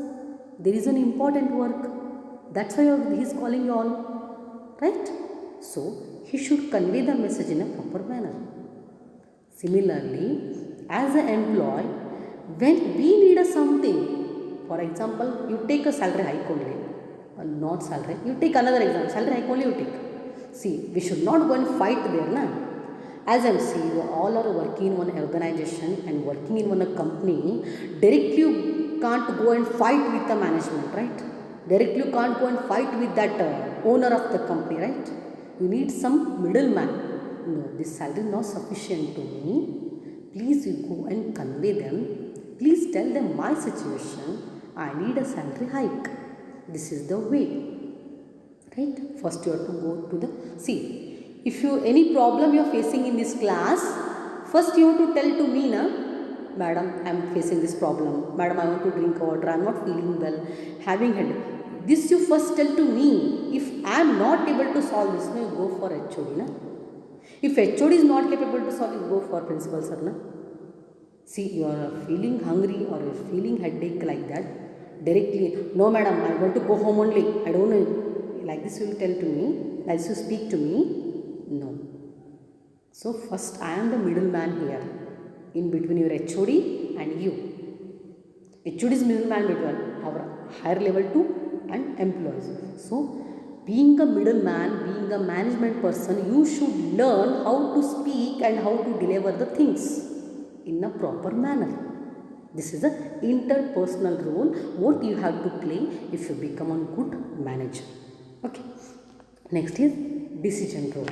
Speaker 1: there is an important work. That's why he is calling you all. Right? So, he should convey the message in a proper manner. Similarly, as an employee, when we need a something, for example, you take a salary hike only, or not salary, you take another example, salary hike only you take. See, we should not go and fight there, na? As MC, you all are working in one organization and working in one company, directly you can't go and fight with the management, right? Directly you can't go and fight with that owner of the company, right? You need some middleman. No, this salary is not sufficient to me. Please you go and convey them. Please tell them my situation. I need a salary hike. This is the way. Right? First you have to go to the... See, if you any problem you are facing in this class, first you have to tell to me, na, Madam, I am facing this problem. Madam, I want to drink water. I am not feeling well. Having headache. This you first tell to me. If I am not able to solve this, no, you go for HOD. Na? If HOD is not capable to solve it, go for principal sir. Na? See, you are feeling hungry or you are feeling headache like that. Directly, no madam, I want to go home only. I don't know. Like this you will tell to me. Like this you speak to me. No. So first I am the middleman here. In between your HOD and you. HOD is middleman between our higher level 2 and employees. So, being a middleman, being a management person, you should learn how to speak and how to deliver the things in a proper manner. This is the interpersonal role what you have to play if you become a good manager. Okay. Next is decision role.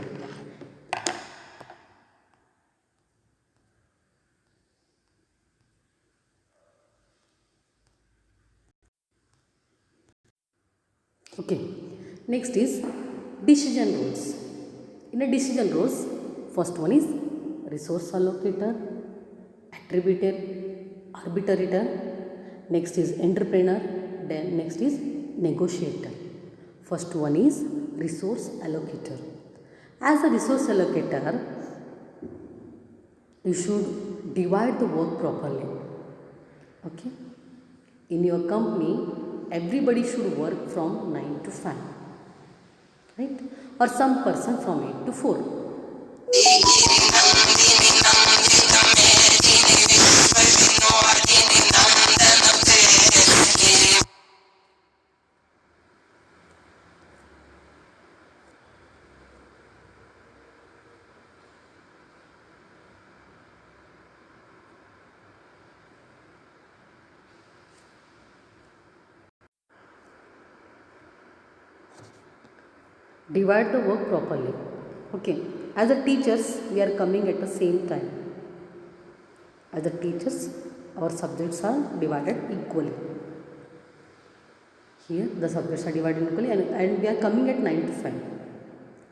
Speaker 1: Okay. Next is decision roles. In a decision roles, first one is resource allocator, attributor, arbitrator. Next is entrepreneur. Then next is negotiator. First one is resource allocator. As a resource allocator, you should divide the work properly. Okay. In your company, everybody should work from 9 to 5, right? Or some person from 8 to 4. divide the work properly. Okay, as a teachers we are coming at the same time. As a teachers our subjects are divided equally. Here the subjects are divided equally, and we are coming at 9 to 5.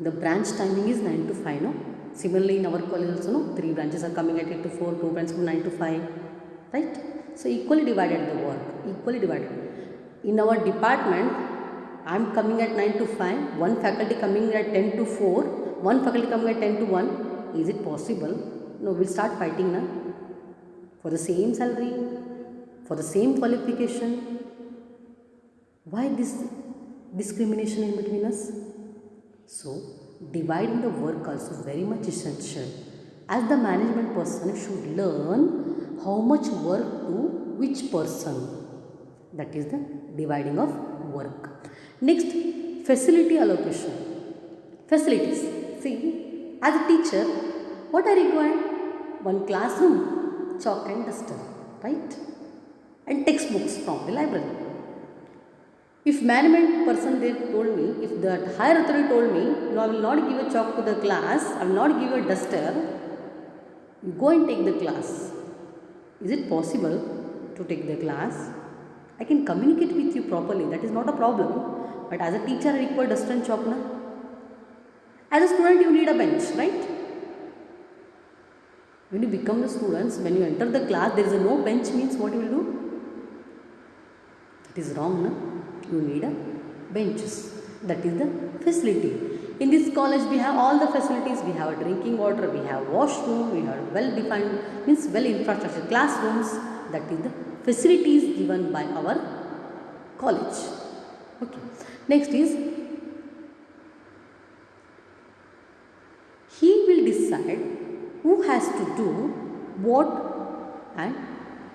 Speaker 1: The branch timing is 9 to 5, no? Similarly in our college also, no? 3 branches are coming at 8 to 4, 2 branches from 9 to 5, right? So equally divided the work, equally divided. In our department, I am coming at 9 to 5, one faculty coming at 10 to 4, one faculty coming at 10 to 1. Is it possible? No, we'll start fighting now. For the same salary, for the same qualification. Why this discrimination in between us? So, dividing the work also very much essential. As the management person should learn how much work to which person. That is the dividing of work. Next, facility allocation. Facilities. See, as a teacher, what are required? One classroom, chalk and duster, right? And textbooks from the library. If management person they told me, if the higher authority told me, no, I will not give a chalk to the class, I will not give a duster, you go and take the class. Is it possible to take the class? I can communicate with you properly, that is not a problem. But as a teacher, I require duster and chalk, na? As a student, you need a bench, right? When you become the students, when you enter the class, there is a no bench means what you will do? It is wrong, na? You need a benches. That is the facility. In this college, we have all the facilities. We have a drinking water, we have washroom, we have well-defined, means well-infrastructure classrooms. That is the facilities given by our college. Okay. Next is, he will decide who has to do what and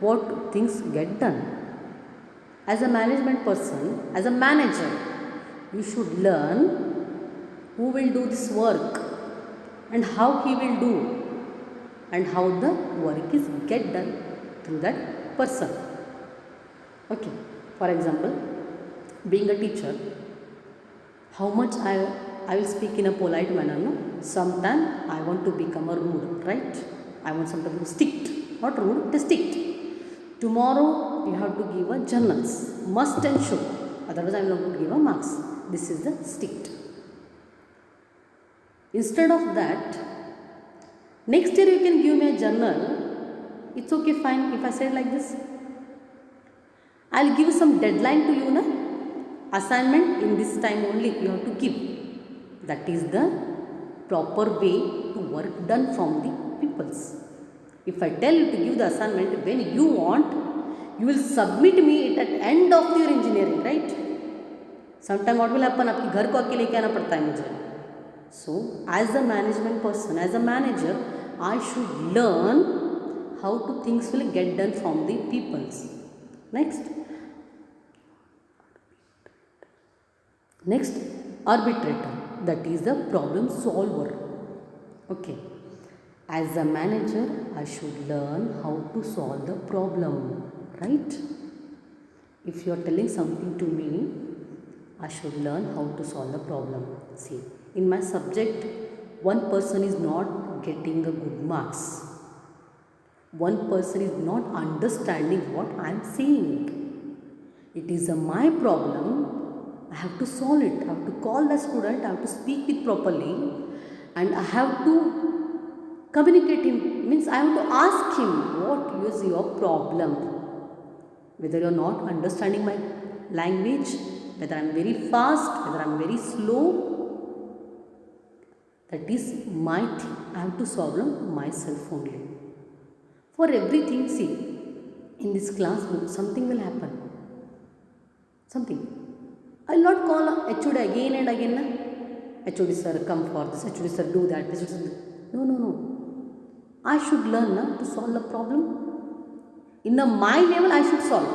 Speaker 1: what things get done. As a management person, as a manager, you should learn who will do this work and how he will do and how the work is get done through that person. Okay, for example, being a teacher, how much I will speak in a polite manner, no? Sometimes I want to become a rude, right? I want sometimes to strict, not rude, strict. Tomorrow you have to give a journals, must and should, otherwise I am not going to give a marks. This is the strict. Instead of that, next year you can give me a journal. It's okay, fine, if I say like this. I'll give some deadline to you, na? Assignment in this time only you have to give. That is the proper way to work done from the peoples. If I tell you to give the assignment when you want, you will submit me it at end of your engineering, right? Sometime what will happen? आपके घर को आके लेके आना पड़ता है मुझे. So, as a management person, as a manager, I should learn how to things will get done from the peoples. Next, arbitrator. That is the problem solver. Okay. As a manager, I should learn how to solve the problem, right? If you are telling something to me, I should learn how to solve the problem. See, in my subject, one person is not getting a good marks. One person is not understanding what I am saying. It is my problem. I have to solve it. I have to call the student. I have to speak it properly, and I have to communicate him. Means I have to ask him what is your problem. Whether you are not understanding my language, whether I am very fast, whether I am very slow. That is my thing. I have to solve them myself only. For everything, see, in this classroom, something will happen. Something. I will not call HOD again and again. Na? HOD sir, come for this. HOD sir, do that. This, no. I should learn to solve the problem. In my level, I should solve.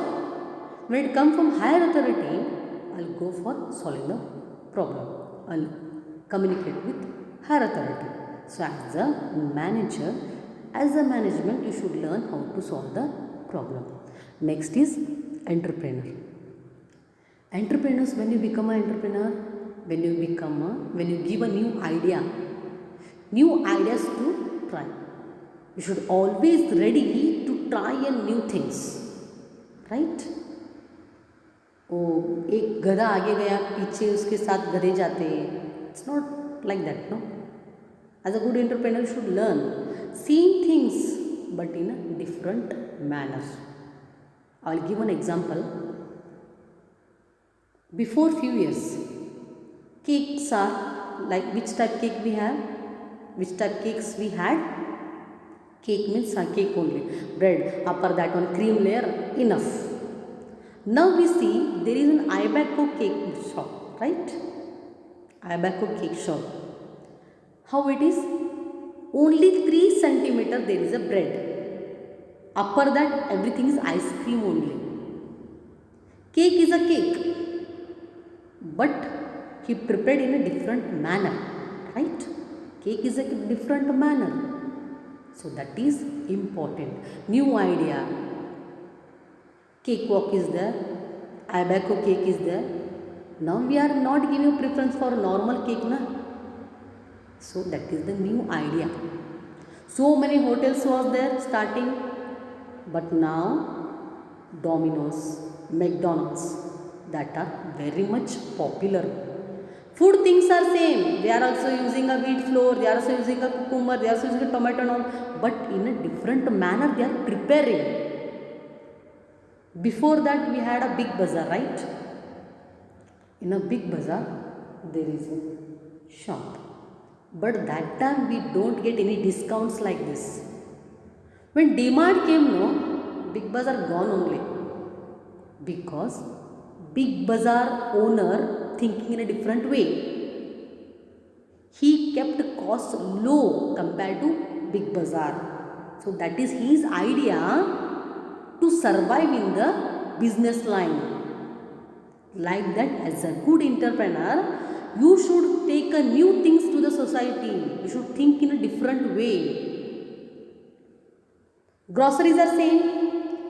Speaker 1: When it comes from higher authority, I will go for solving the problem. I will communicate with higher authority. So, as a manager, as a management, you should learn how to solve the problem. Next is entrepreneur. Entrepreneurs, when you become an entrepreneur, when you give a new ideas to try. You should always ready to try a new things, right? ओ एक गधा आगे गया, पीछे उसके साथ गधे जाते हैं. It's not like that, no. As a good entrepreneur, you should learn same things but in a different manner. I will give an example. Before few years, cakes are like which type cake we have? Which type cakes we had? Cake means cake only. Bread, upper that one cream layer, enough. Now we see there is an Ibaco cake shop, right? Ibaco cake shop. How it is? Only 3 centimeter there is a bread. Upper that everything is ice cream only. Cake is a cake, but he prepared in a different manner, right? Cake is a different manner. So that is important. New idea. Cakewalk is there. Ibaco cake is there. Now we are not giving preference for normal cake, na? So that is the new idea. So many hotels was there starting, but now Domino's, McDonald's, that are very much popular. Food things are same. They are also using a wheat flour, they are also using a cucumber, they are also using a tomato and all, but in a different manner they are preparing. Before that we had a big bazaar, right? In a big bazaar there is a shop. But that time we don't get any discounts like this. When DMart came, no, Big Bazaar gone only. Because Big Bazaar owner thinking in a different way. He kept costs low compared to Big Bazaar. So that is his idea to survive in the business line. Like that, as a good entrepreneur, you should take a new things to the society. You should think in a different way. Groceries are same.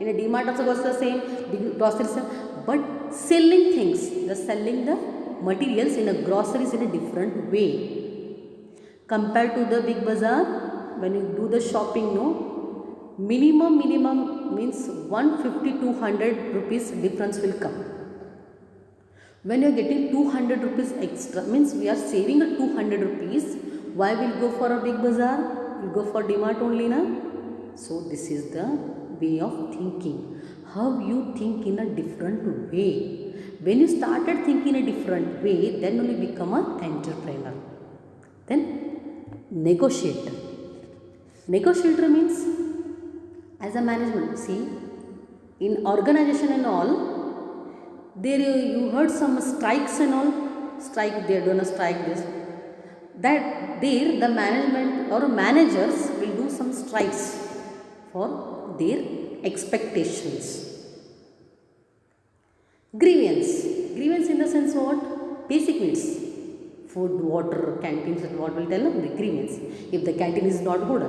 Speaker 1: In a DMart also groceries are same. Big groceries are, but selling things, selling the materials in a groceries in a different way. Compared to the Big Bazaar, when you do the shopping, no, minimum means 150-200 rupees difference will come. When you are getting 200 rupees extra, means we are saving a 200 rupees. Why will go for a Big Bazaar? We'll go for DMart only, na? So this is the way of thinking. How you think in a different way. When you started thinking in a different way, then only become an entrepreneur. Then negotiator. Negotiator means as a management. See, in organization and all, there you heard some strikes and all. Strike, they are doing a strike this. That there the management or managers will do some strikes for their expectations. Grievance in the sense what? Basic needs. Food, water, canteens, what will tell them? The grievance. If the canteen is not good,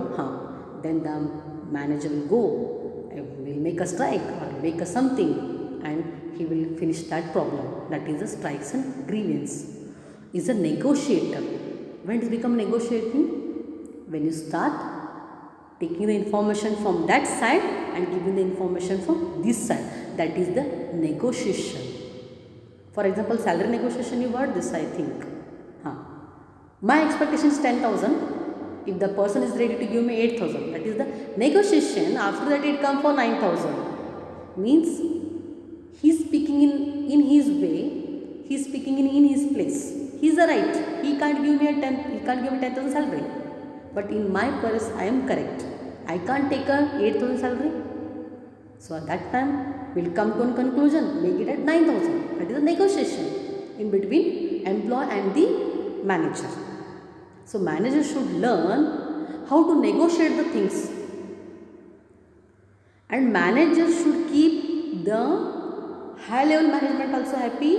Speaker 1: then the manager will go, will make a strike or make a something, and he will finish that problem. That is the strikes and grievance. Is a negotiator. When does it become negotiating? When you start taking the information from that side and giving the information from this side. That is the negotiation. For example, salary negotiation, you heard this, I think. My expectation is 10,000. If the person is ready to give me 8,000, that is the negotiation. After that, it comes for 9,000. Means he is speaking in his way. He is speaking in his place. He is right. He can't give me 10,000 salary. But in my purse, I am correct. I can't take a 8,000 salary. So at that time, we'll come to a conclusion. Make it at 9,000. That is a negotiation in between employee and the manager. So manager should learn how to negotiate the things. And manager should keep the high level management also happy,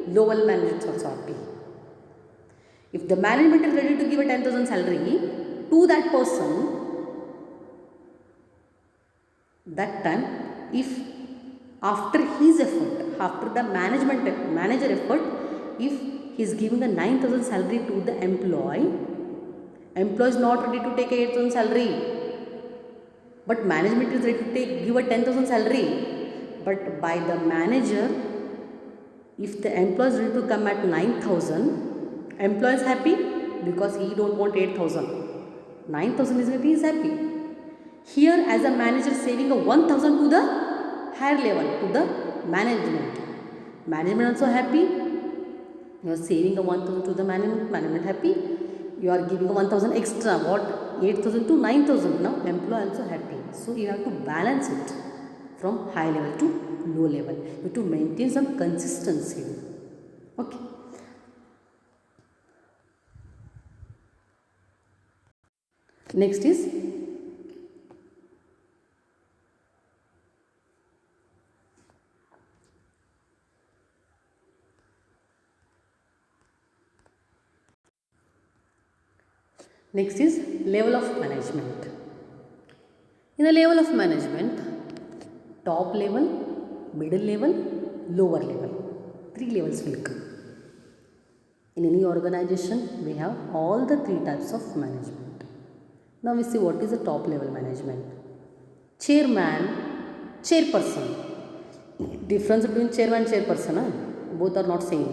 Speaker 1: low level management also happy. If the management is ready to give a 10,000 salary to that person, that time, if after his effort, after the manager effort, if he is giving a 9,000 salary to the employee. Employee is not ready to take a 8,000 salary, but management is ready to give a 10,000 salary. But by the manager, if the employee is ready to come at 9,000, employee is happy because he don't want 8,000. 9,000 is happy, he is happy. Here as a manager saving a 1,000 to the higher level, to the management. Management also happy. You are saving a 1,000 to the management happy. You are giving a 1,000 extra, what? 8,000 to 9,000. Now employee also happy. So you have to balance it from high level to low level. You have to maintain some consistency. Okay. Next is level of management. In the level of management, top level, middle level, lower level. 3 levels will come. In any organization, we have all the 3 types of management. Now we see what is the top level management. Chairman, chairperson. Difference between chairman and chairperson, both are not same.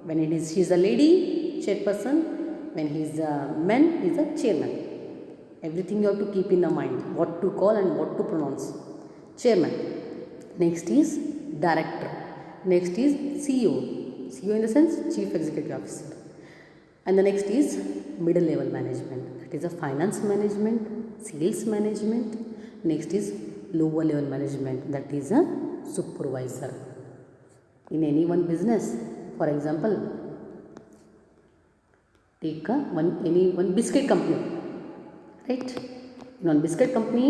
Speaker 1: When she is a lady, chairperson. When he is a man, he is a chairman. Everything you have to keep in the mind, what to call and what to pronounce. Chairman. Next is director. Next is CEO. CEO in the sense Chief Executive Officer. And the next is middle level management. That is a finance management, sales management. Next is lower level management. That is a supervisor. In any one business, for example, take one biscuit company, right? In one biscuit company,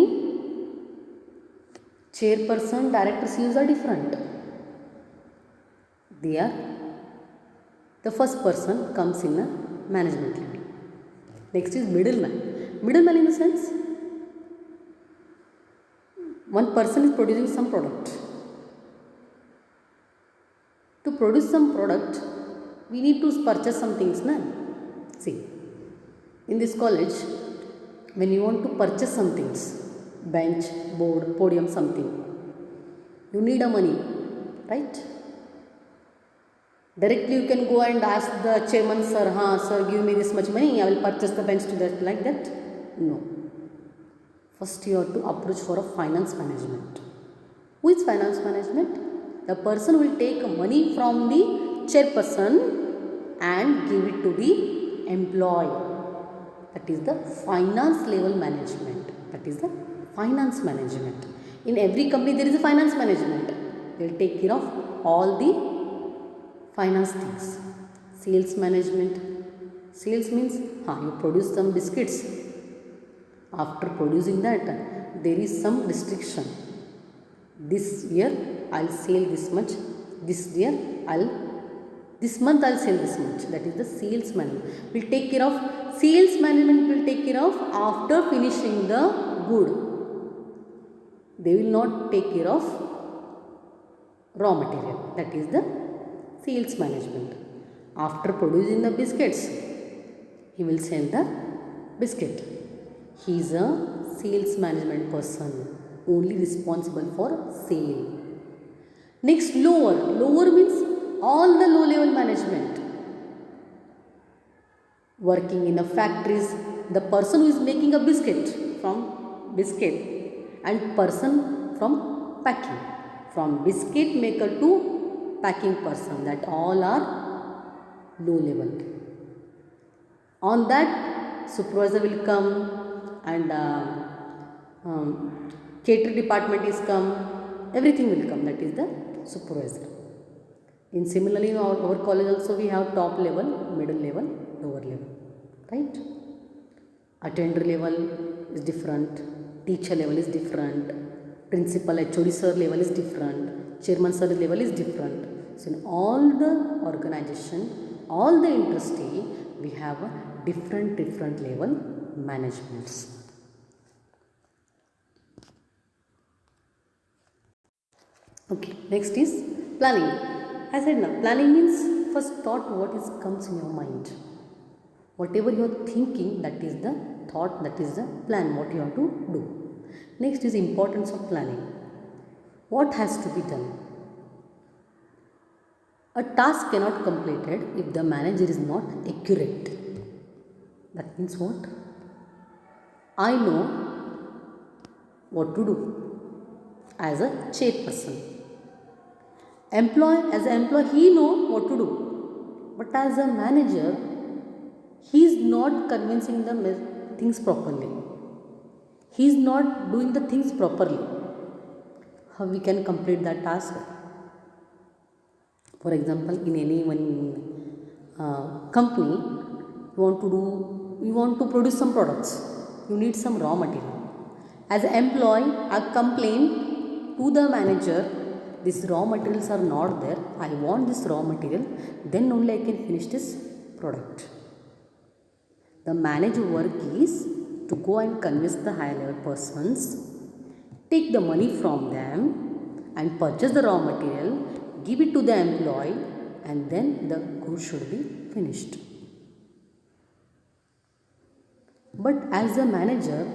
Speaker 1: chairperson, director, CEOs are different. They are, the first person comes in a management level. Next is middleman. Middleman in the sense, one person is producing some product. To produce some product, we need to purchase some things, na? See, in this college, when you want to purchase some things, bench, board, podium, something, you need a money, right? Directly you can go and ask the chairman, sir, give me this much money, I will purchase the bench to that, like that. No. First you have to approach for a finance management. Who is finance management? The person will take money from the chairperson and give it to the employee. That is the finance level management. That is the finance management. In every company there is a finance management. They will take care of all the finance things. Sales management. Sales means you produce some biscuits. After producing that, there is some restriction. This year I'll sell this much. This month I'll sell this much. That is the sales management. Will take care of sales management. Will take care of after finishing the good. They will not take care of raw material. That is the sales management. After producing the biscuits, he will sell the biscuit. He is a sales management person, only responsible for sale. Next, lower. Lower means all the low level management. Working in a factories, the person who is making a biscuit from biscuit and person from packing. From biscuit maker to packing person, that all are low level. On that, supervisor will come and catering department is come, everything will come, that is the supervisor. In similarly in our college also we have top level, middle level, lower level, right? Attender level is different, teacher level is different, principal HOD sir level is different, chairman sir level is different. So in all the organization, all the industry, we have a different level managements. Okay, next is planning. As I said now, planning means first thought what is comes in your mind. Whatever you are thinking, that is the thought, that is the plan what you have to do. Next is importance of planning. What has to be done? A task cannot completed if the manager is not accurate. That means what? I know what to do as a chairperson. As an employee, he know what to do. But as a manager, he is not convincing the things properly. He is not doing the things properly. How we can complete that task? For example, in any one company, you want to produce some products. You need some raw material. As an employee, I complain to the manager, these raw materials are not there. I want this raw material. Then only I can finish this product. The manager work is to go and convince the higher level persons, take the money from them and purchase the raw material, give it to the employee, and then the goods should be finished. But as a manager,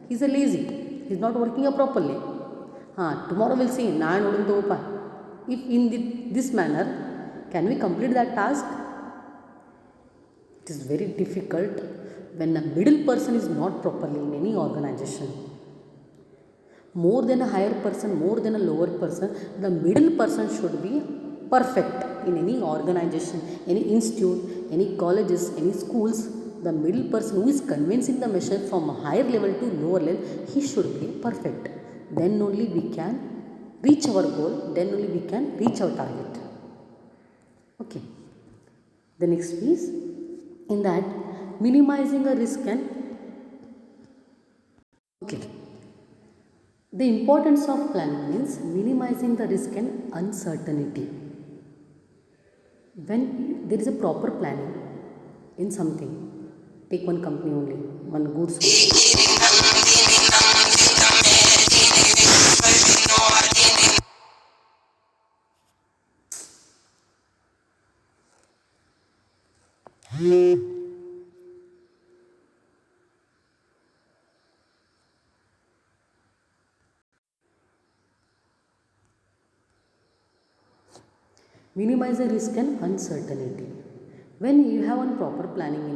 Speaker 1: he is a lazy. He is not working properly. Tomorrow we'll see. If in this manner, can we complete that task? It is very difficult when a middle person is not properly in any organization. More than a higher person, more than a lower person, the middle person should be perfect in any organization, any institute, any colleges, any schools. The middle person who is convincing the message from a higher level to lower level, he should be perfect. Then only we can reach our goal, then only we can reach our target. Okay. The next piece, in that minimizing a risk and the importance of planning means minimizing the risk and uncertainty. When there is a proper planning in something, take one company only, one goods only. Minimize the risk and uncertainty. When you have one proper planning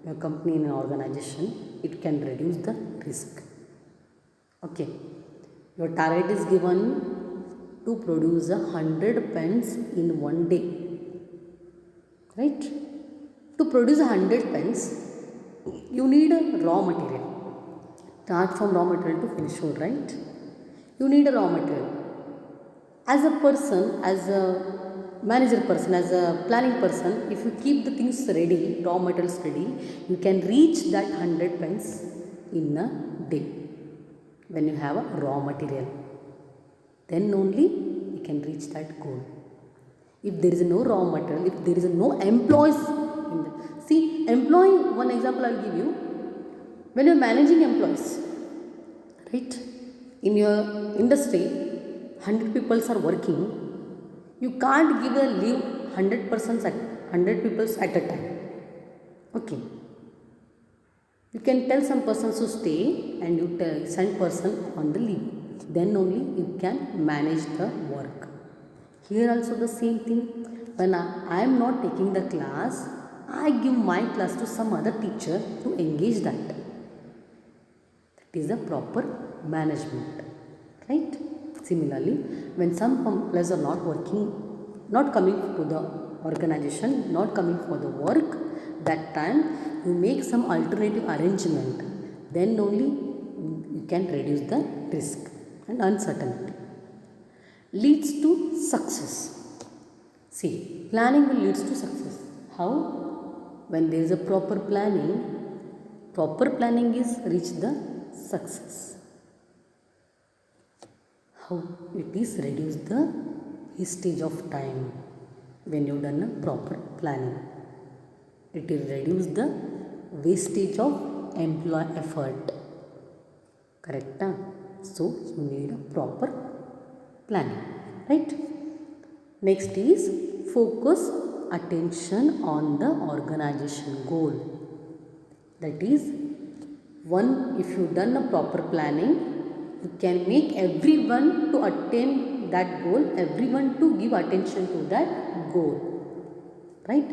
Speaker 1: in a company, in an organization, it can reduce the risk. Okay, your target is given to produce 100 pens in one day, right? To produce 100 pens, you need a raw material. Start from raw material to finish wood, right? You need a raw material. As a person, as a manager person, as a planning person, if you keep the things ready, raw materials ready, you can reach that 100 pens in a day. When you have a raw material, then only you can reach that goal. If there is no raw material, if there is no employees in the, see, employee, one example I'll give you. When you're managing employees, right, in your industry, 100 people are working, you can't give a leave 100 people at a time. Okay, you can tell some persons to stay and you send person on the leave, then only you can manage the work. Here also the same thing. When I am not taking the class, I give my class to some other teacher to engage that. That is the proper management, right? Similarly, when some employees are not working, not coming to the organization, not coming for the work, that time you make some alternative arrangement, then only you can reduce the risk and uncertainty. Leads to success. See, planning will lead to success. How? When there is a proper planning is reach the success. How? It is reduce the wastage of time. When you done a proper planning, it will reduce the wastage of employee effort. Correct? So you need a proper planning, right? Next is focus attention on the organization goal. That is, one, if you done a proper planning, you can make everyone to attain that goal, everyone to give attention to that goal, right?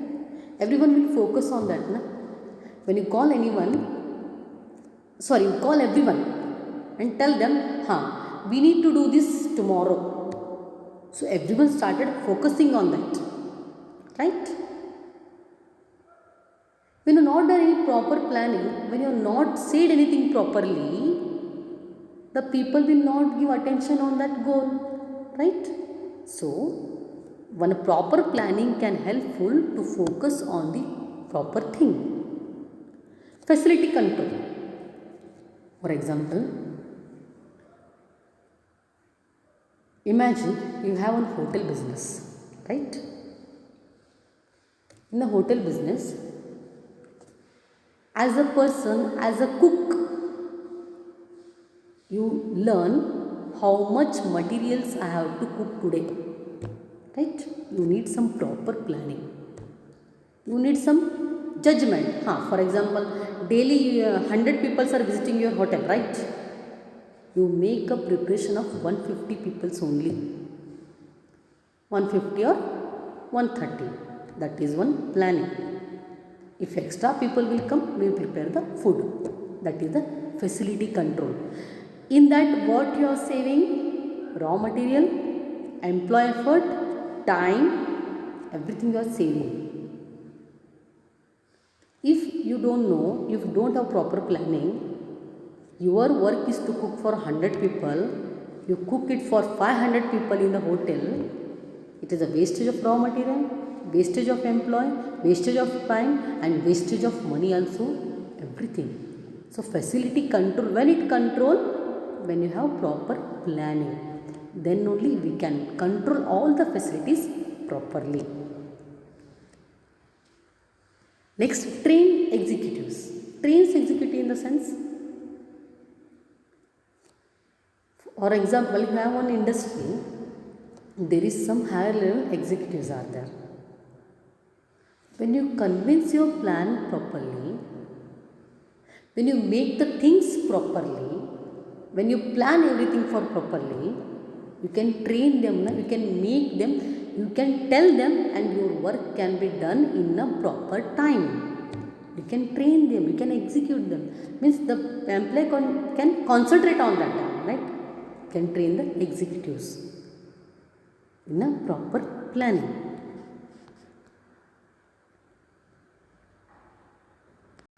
Speaker 1: Everyone will focus on that. Na? When you call anyone, you call everyone and tell them, we need to do this tomorrow. So everyone started focusing on that, right? When you not done any proper planning, when you have not said anything properly, the people will not give attention on that goal, right? So, one proper planning can helpful to focus on the proper thing. Facility control. For example, imagine you have a hotel business, right? In the hotel business, as a person, as a cook, you learn how much materials I have to cook today, right? You need some proper planning. You need some judgment. For example, daily 100 people are visiting your hotel, right? You make a preparation of 150 people only. 150 or 130. That is one planning. If extra people will come, we will prepare the food. That is the facility control. In that, what you are saving? Raw material, employee effort, time, everything you are saving. If you don't know, if you don't have proper planning, your work is to cook for 100 people, you cook it for 500 people in the hotel, it is a wastage of raw material, wastage of employee, wastage of time and wastage of money also, everything. So facility control, when you have proper planning, then only we can control all the facilities properly. Next, train executives. Trains executive in the sense, for example, you have one industry, there is some higher level executives are there. When you convince your plan properly, when you make the things properly, when you plan everything for properly, you can train them, you can make them, you can tell them, and your work can be done in a proper time. You can train them, you can execute them. Means the employee can concentrate on that time, right? Can train the executives in a proper planning.